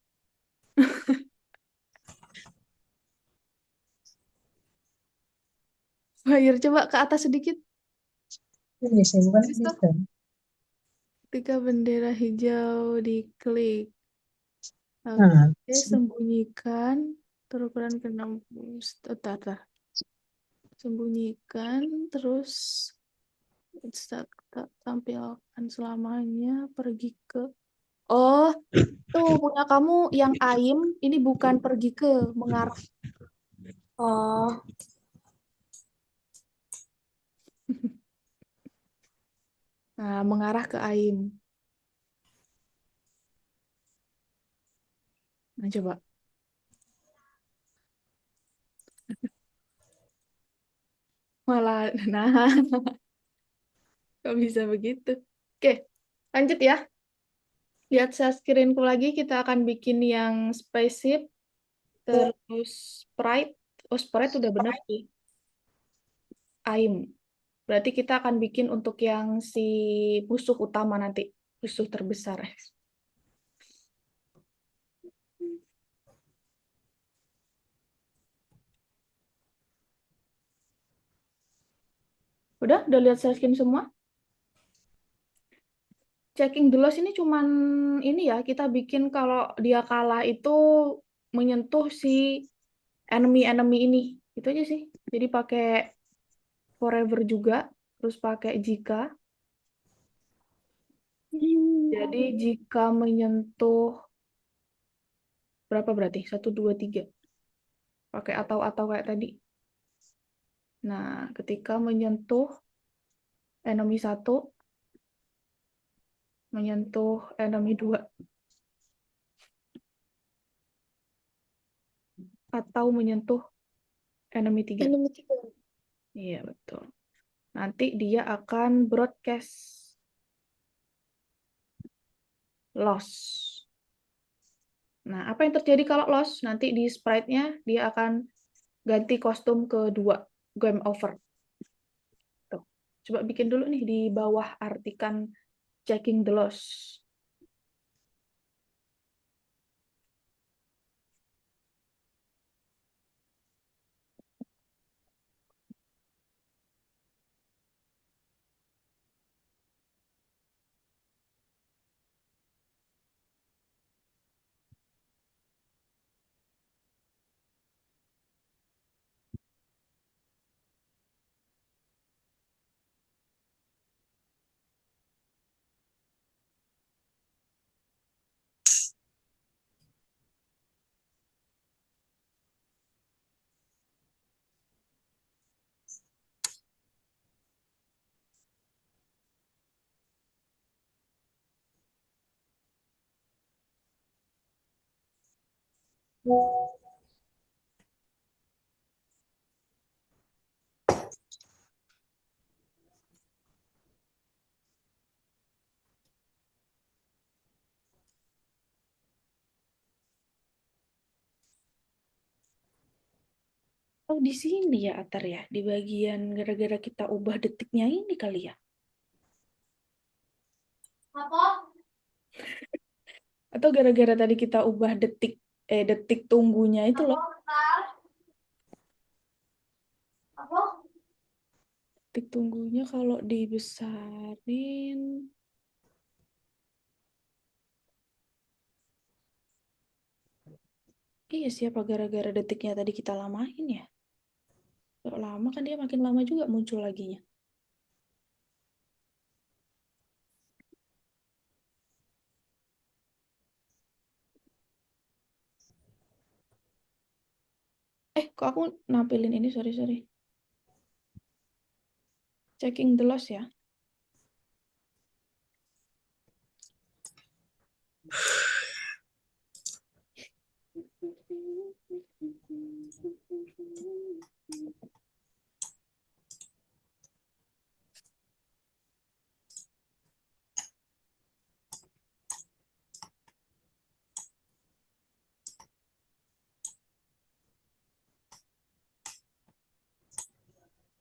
Fire, coba ke atas sedikit. Kristo. Ketika bendera hijau diklik. Oke, sembunyikan. Terukuran ke 60. Tar. Sembunyikan. Terus tampilkan selamanya. Pergi ke... Oh, tuh punya kamu yang AIM. Ini bukan pergi ke, mengarah. Oh, Nah, mengarah ke AIM. Nah, coba. Malah, nah, kok bisa begitu? Oke, lanjut ya. Lihat share screen-ku lagi, kita akan bikin yang spaceship, terus sprite. Oh, sprite udah bener sih. AIM. Berarti kita akan bikin untuk yang si musuh utama nanti. Musuh terbesar. Udah lihat share screen semua? Checking the loss ini cuman ini ya, kita bikin kalau dia kalah itu menyentuh si enemy ini. Itu aja sih. Jadi pakai forever juga, terus pakai jika. Jadi jika menyentuh berapa berarti? 1, 2, 3. Pakai atau kayak tadi. Nah, ketika menyentuh enemy 1, menyentuh enemy 2, atau menyentuh enemy 3. Enemy 3. Iya, betul. Nanti dia akan broadcast loss. Nah, apa yang terjadi kalau loss? Nanti di sprite-nya dia akan ganti kostum kedua, game over. Tuh. Coba bikin dulu nih di bawah artikan checking the loss. Oh, di sini ya, Atar ya. Di bagian gara-gara kita ubah detiknya ini kali ya. Atau gara-gara tadi kita ubah detik tunggunya itu loh. Detik tunggunya kalau dibesarin. Iya, siapa gara-gara detiknya tadi kita lamain ya? Kalau lama kan dia makin lama juga muncul laginya. Kok aku nampilin ini? Sorry. Checking the loss ya.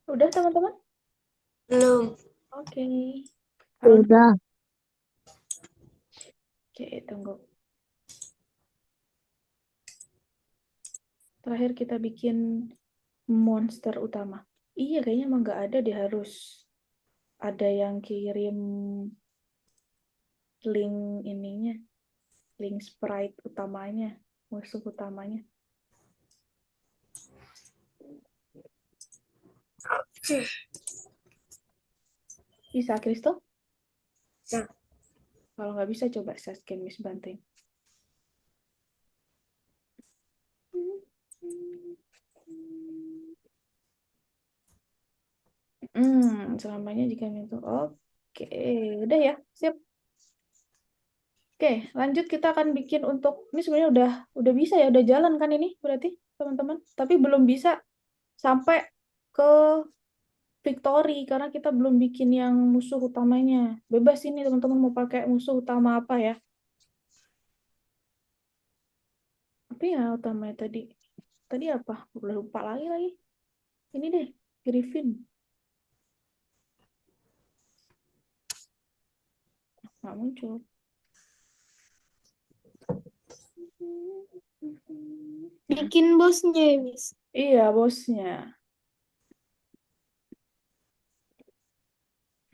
Udah, teman-teman? Belum. Oke. Harun, Udah. oke, tunggu. Terakhir kita bikin monster utama. Iya, kayaknya emang nggak ada deh, harus ada yang kirim link ininya, link sprite utamanya, musuh utamanya. Oke. Bisa, Kristo? Bisa. Kalau nggak bisa, coba Saskia Miss bantuin. Selamanya jika itu. Oke, udah ya, siap. Oke, lanjut kita akan bikin untuk ini sebenarnya udah bisa ya, udah jalan kan ini berarti teman-teman. Tapi belum bisa sampai ke victory karena kita belum bikin yang musuh utamanya. Bebas ini teman-teman mau pakai musuh utama apa ya? Apa ya utamanya tadi? Tadi apa? Udah lupa lagi. Ini deh, Griffin. Nggak muncul. Bikin bosnya ya, Miss. Iya, bosnya.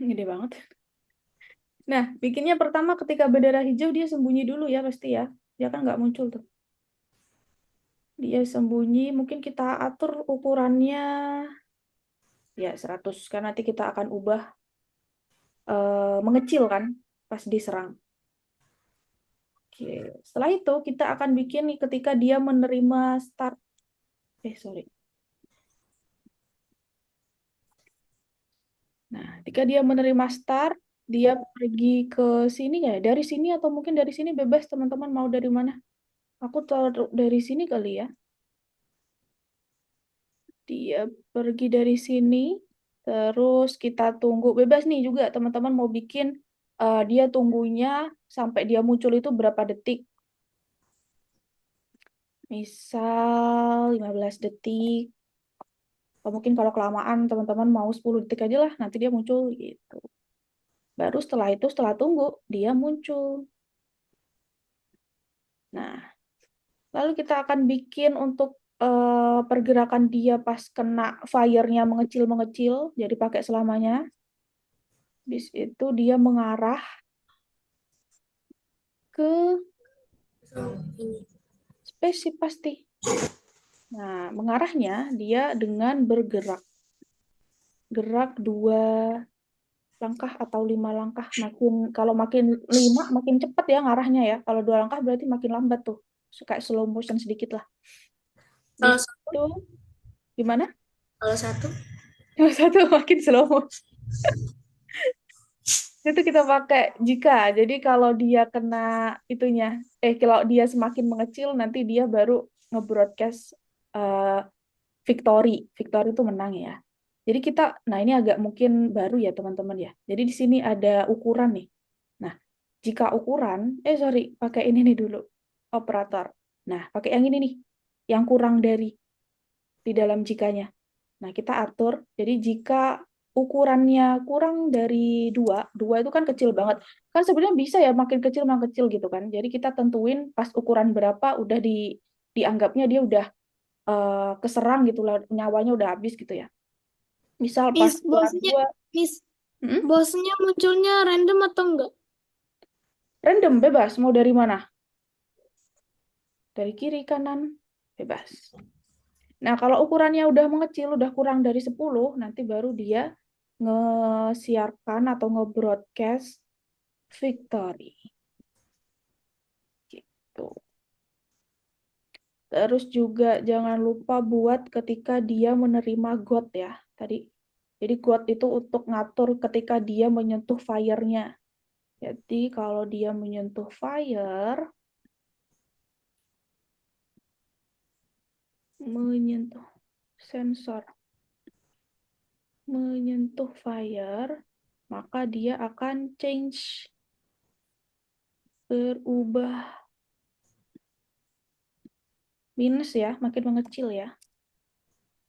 Gede banget. Nah, bikinnya pertama ketika bendera hijau dia sembunyi dulu ya pasti ya. Dia kan nggak muncul tuh. Dia sembunyi, mungkin kita atur ukurannya ya 100 kan nanti kita akan ubah mengecil kan pas diserang. Oke, setelah itu kita akan bikin nih ketika dia menerima start. Sorry. Nah, ketika dia menerima start, dia pergi ke sini ya. Dari sini atau mungkin dari sini bebas teman-teman mau dari mana. Aku taruh dari sini kali ya. Dia pergi dari sini, terus kita tunggu. Bebas nih juga teman-teman mau bikin dia tunggunya sampai dia muncul itu berapa detik. Misal 15 detik. Atau mungkin kalau kelamaan teman-teman mau 10 detik aja lah, nanti dia muncul gitu. Baru setelah itu, setelah tunggu, dia muncul. Nah, lalu kita akan bikin untuk pergerakan dia pas kena fire-nya mengecil-mengecil, jadi pakai selamanya. Habis itu dia mengarah ke Ini. spesifik pasti. Nah, mengarahnya dia dengan bergerak. Gerak 2 langkah atau 5 langkah. Kalau makin 5 makin cepat ya ngarahnya ya. Kalau 2 langkah berarti makin lambat tuh. Kayak slow motion sedikit lah. Kalau Habis itu gimana? kalau satu Yang satu makin slow motion. Itu kita pakai jika. Jadi kalau dia kena itunya, kalau dia semakin mengecil nanti dia baru nge-broadcast victory. Victory itu menang ya. Jadi kita, nah ini agak mungkin baru ya teman-teman ya. Jadi di sini ada ukuran nih. Nah, jika ukuran, sorry, pakai ini nih dulu, operator. Nah, pakai yang ini nih, yang kurang dari di dalam jikanya. Nah, kita atur, jadi jika ukurannya kurang dari 2 itu kan kecil banget. Kan sebenarnya bisa ya makin kecil gitu kan. Jadi kita tentuin pas ukuran berapa udah dianggapnya dia udah keserang gitu lah, nyawanya udah habis gitu ya. Misal pas Miss, ukuran 2, bosnya munculnya random atau enggak? random, bebas, mau dari mana? Dari kiri, kanan, bebas. Nah, kalau ukurannya udah mengecil, udah kurang dari 10, nanti baru dia nge-siarkan atau nge-broadcast victory. Gitu. Terus juga jangan lupa buat ketika dia menerima God ya. Tadi. Jadi God itu untuk ngatur ketika dia menyentuh fire-nya. Jadi kalau dia menyentuh fire, menyentuh sensor, menyentuh fire, maka dia akan change, berubah minus ya, makin mengecil ya.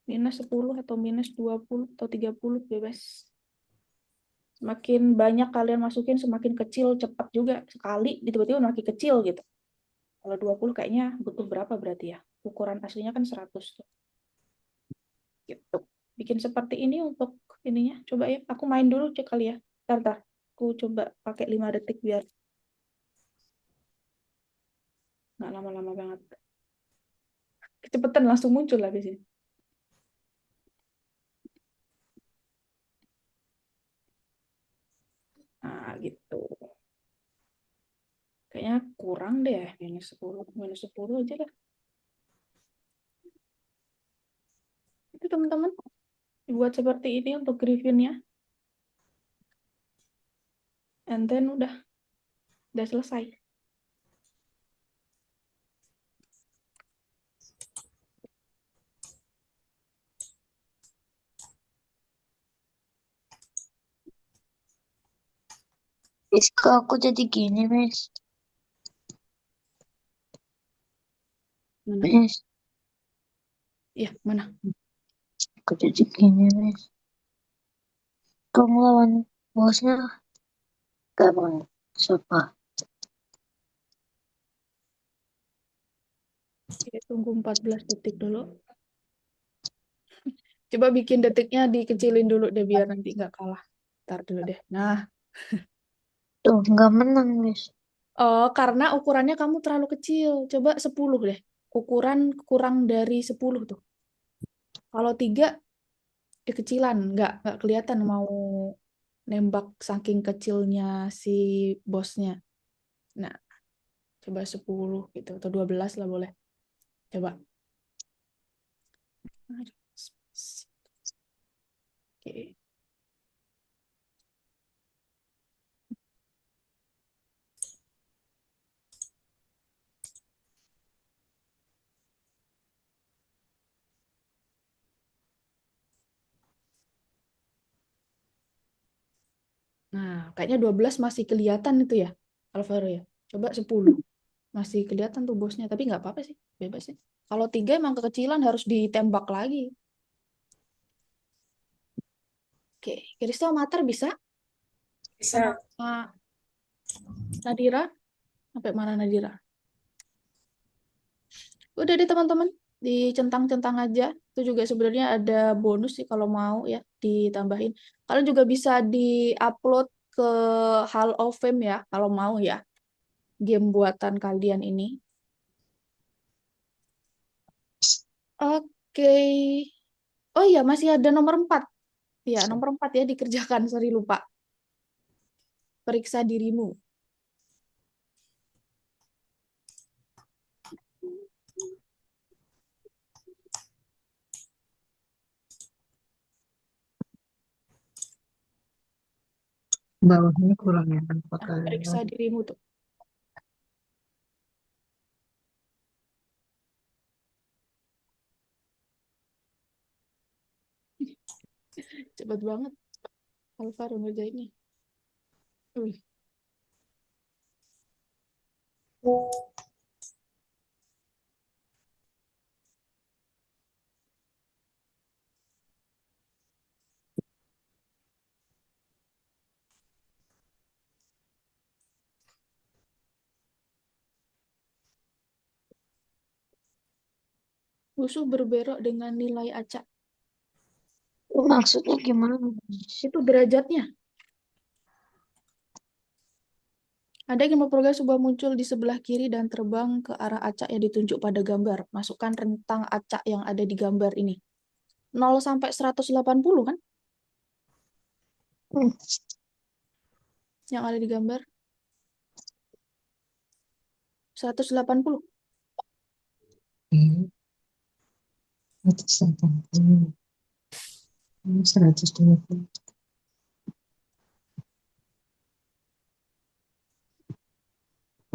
Minus 10 atau minus 20 atau 30 bebas. Semakin banyak kalian masukin, semakin kecil cepat juga. Sekali tiba-tiba makin kecil gitu. Kalau 20 kayaknya butuh berapa berarti ya? Ukuran aslinya kan 100 tuh. Gitu. Bikin seperti ini untuk ininya. Coba ya, aku main dulu cek kali ya. Ntar. Aku coba pakai 5 detik biar nggak lama-lama banget. Kecepatan langsung muncul lah di sini. Nah, gitu. Kayaknya kurang deh, minus 10 aja lah. Itu teman-teman, dibuat seperti ini untuk griffinnya. And then udah selesai. Miss, kok aku jadi gini, Miss? Mana? Miss, Iya, mana? aku jadi gini, Miss. Kamu lawan bosnya gampang. Siapa? Oke, tunggu 14 detik dulu. Coba bikin detiknya dikecilin dulu deh biar nanti nggak kalah. Ntar dulu deh. Nah, Tuh, nggak menang, Miss. oh, karena ukurannya kamu terlalu kecil. Coba 10 deh. Ukuran kurang dari 10 tuh. Kalau 3, kecilan. Nggak kelihatan mau nembak saking kecilnya si bosnya. Nah, coba 10 gitu. Atau 12 lah boleh. Coba. Aduh. Oke. Nah, kayaknya 12 masih kelihatan itu ya, Alvaro ya. Coba 10. Masih kelihatan tuh bosnya, tapi nggak apa-apa sih, bebas sih. Kalau 3 emang kekecilan harus ditembak lagi. Oke, Kristo Mater bisa? Bisa. Sama Nadira? Sampai mana Nadira? Udah deh teman-teman, dicentang-centang aja. Itu juga sebenarnya ada bonus sih kalau mau ya ditambahin. Kalian juga bisa di-upload ke Hall of Fame ya, kalau mau ya. Game buatan kalian ini. Oke. Oh iya, masih ada nomor 4. Ya, nomor 4 ya dikerjakan, sorry lupa. Periksa dirimu. Bawahnya kurang ya, apakah Periksa dirimu tuh. Cepet banget Alvaro ngerjainnya. Wih, musuh berbelok dengan nilai acak. Maksudnya gimana, Miss? Itu derajatnya. Ada yang memperoleh sebuah muncul di sebelah kiri dan terbang ke arah acak yang ditunjuk pada gambar. Masukkan rentang acak yang ada di gambar ini. 0 sampai 180 kan? Hmm, Yang ada di gambar. 180. ini 180, ini 120.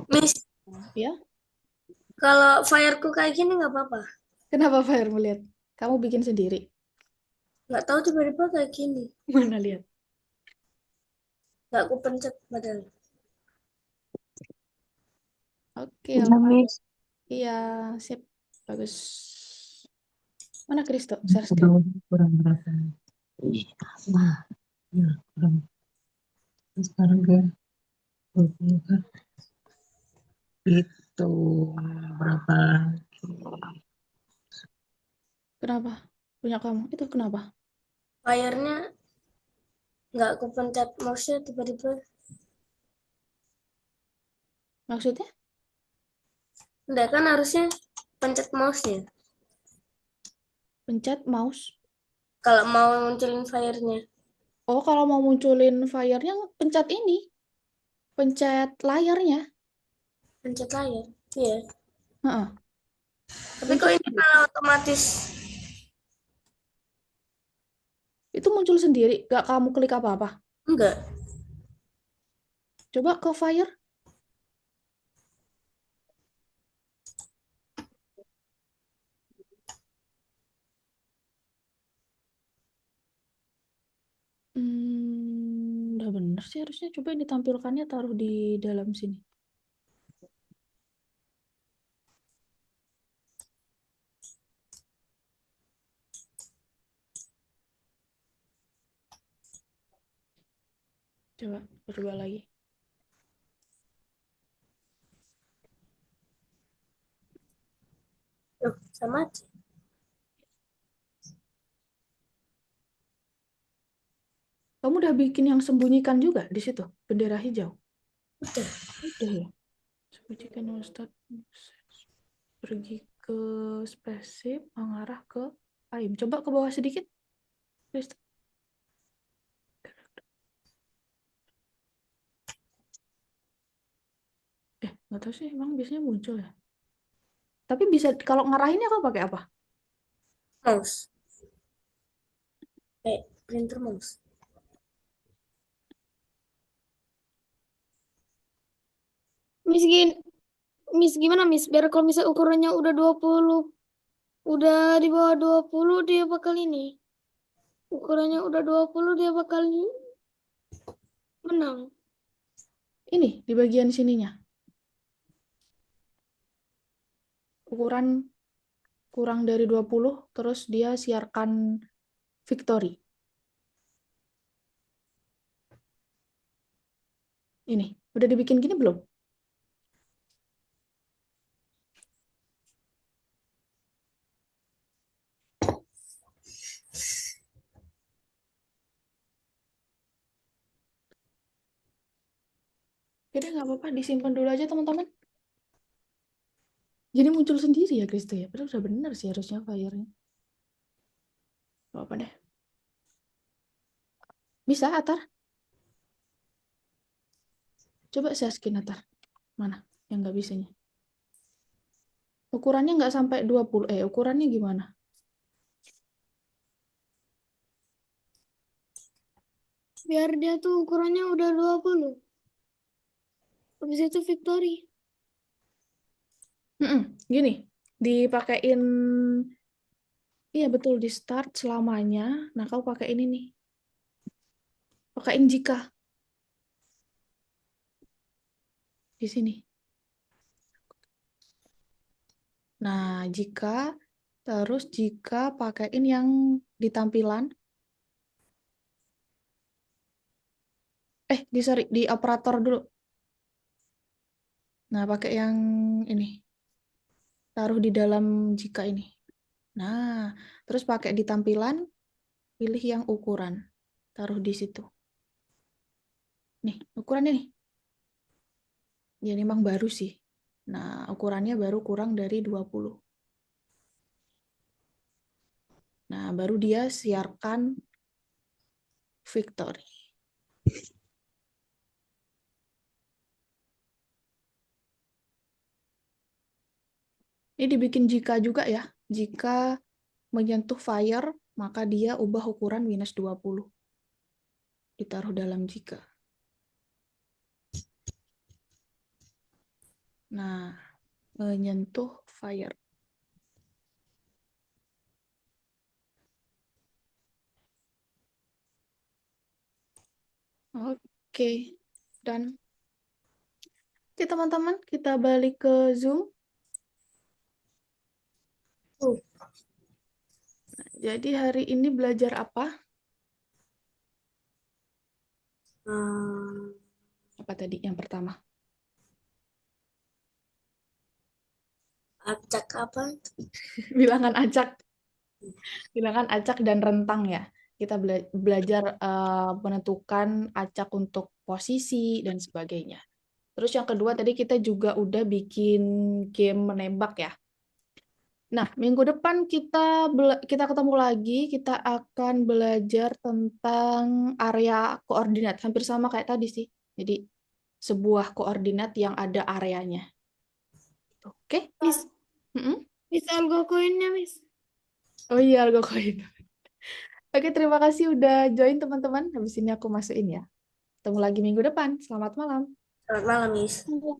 Miss, Ya, kalau fireku kayak gini nggak apa-apa. kenapa Fire melihat? Kamu bikin sendiri. Nggak tahu tiba-tiba kayak gini. Mana lihat? Nggak aku pencet padahal. Oke, iya, Alvaro. Miss. Iya, sip. Bagus. Mana Kristo? Ke Share screen. bawahnya kurang berapa? Iya, nah, Ya, kurang. Sekarang ke 20 kan? Itu berapa? Kenapa? Punya kamu. Itu kenapa? Fire-nya nggak aku pencet mouse-nya tiba-tiba. Maksudnya? Enggak kan harusnya pencet mouse-nya. Pencet mouse. Kalau mau munculin fire-nya. Oh, kalau mau munculin fire-nya, pencet ini. Pencet layarnya. Pencet layar. Iya. Heeh. Tapi kok Muncul ini sendiri. malah otomatis. Itu muncul sendiri. Gak kamu klik apa-apa. Enggak. Coba ke fire. Udah bener sih harusnya. Coba ini tampilkannya taruh di dalam sini. Coba lagi. Loh, sama aja. Kamu Kamu udah bikin yang sembunyikan juga di situ, bendera hijau. Udah. Udah ya. Sembunyikan start pergi ke spesif, mengarah ke AIM. Coba ke bawah sedikit. Kristen. Nggak tahu sih, emang biasanya muncul ya. Tapi bisa, kalau ngarahinnya kau pakai apa? Mouse. Printer mouse. Miss gimana Miss? Biar kalau misalnya ukurannya udah 20, udah di bawah 20 dia bakal ini. Ukurannya udah 20 dia bakal menang. Ini, di bagian sininya. Ukuran kurang dari 20, terus dia siarkan victory. Ini, udah dibikin gini belum? Jadi nggak apa-apa, disimpan dulu aja teman-teman. Jadi muncul sendiri ya Kristo ya. Padahal udah benar sih harusnya fire-nya. Gak apa deh. Bisa Atar? Coba saya skin Atar. Mana yang nggak bisanya? Ukurannya nggak sampai 20. Ukurannya gimana? Biar dia tuh ukurannya udah 20. Habis itu victory. Gini, dipakein, iya betul, di start selamanya. Nah, kau pakai ini nih. Pakein jika. Di sini. Nah, terus jika pakein yang di tampilan. Di operator dulu. Nah, pakai yang ini. Taruh di dalam jika ini. Nah, terus pakai di tampilan, pilih yang ukuran. Taruh di situ. Nih, ukurannya nih. Ya, memang baru sih. Nah, ukurannya baru kurang dari 20. Nah, baru dia siarkan victory. Ini dibikin jika juga ya. Jika menyentuh fire, maka dia ubah ukuran -20. Ditaruh dalam jika. Nah, menyentuh fire. Oke, dan oke teman-teman, kita balik ke Zoom. Jadi hari ini belajar apa? Apa tadi yang pertama? Acak apa? Bilangan acak. Bilangan acak dan rentang ya. Kita belajar menentukan acak untuk posisi dan sebagainya. Terus yang kedua tadi kita juga udah bikin game menembak ya. Nah, minggu depan kita ketemu lagi, kita akan belajar tentang area koordinat, hampir sama kayak tadi sih. Jadi sebuah koordinat yang ada areanya. Oke? Miss, Mm-mm. Miss algo koinnya Miss. Oh iya, algo koin. Oke, terima kasih udah join teman-teman. Habis ini aku masukin ya. Ketemu lagi minggu depan. Selamat malam. Selamat malam, Miss. Iya.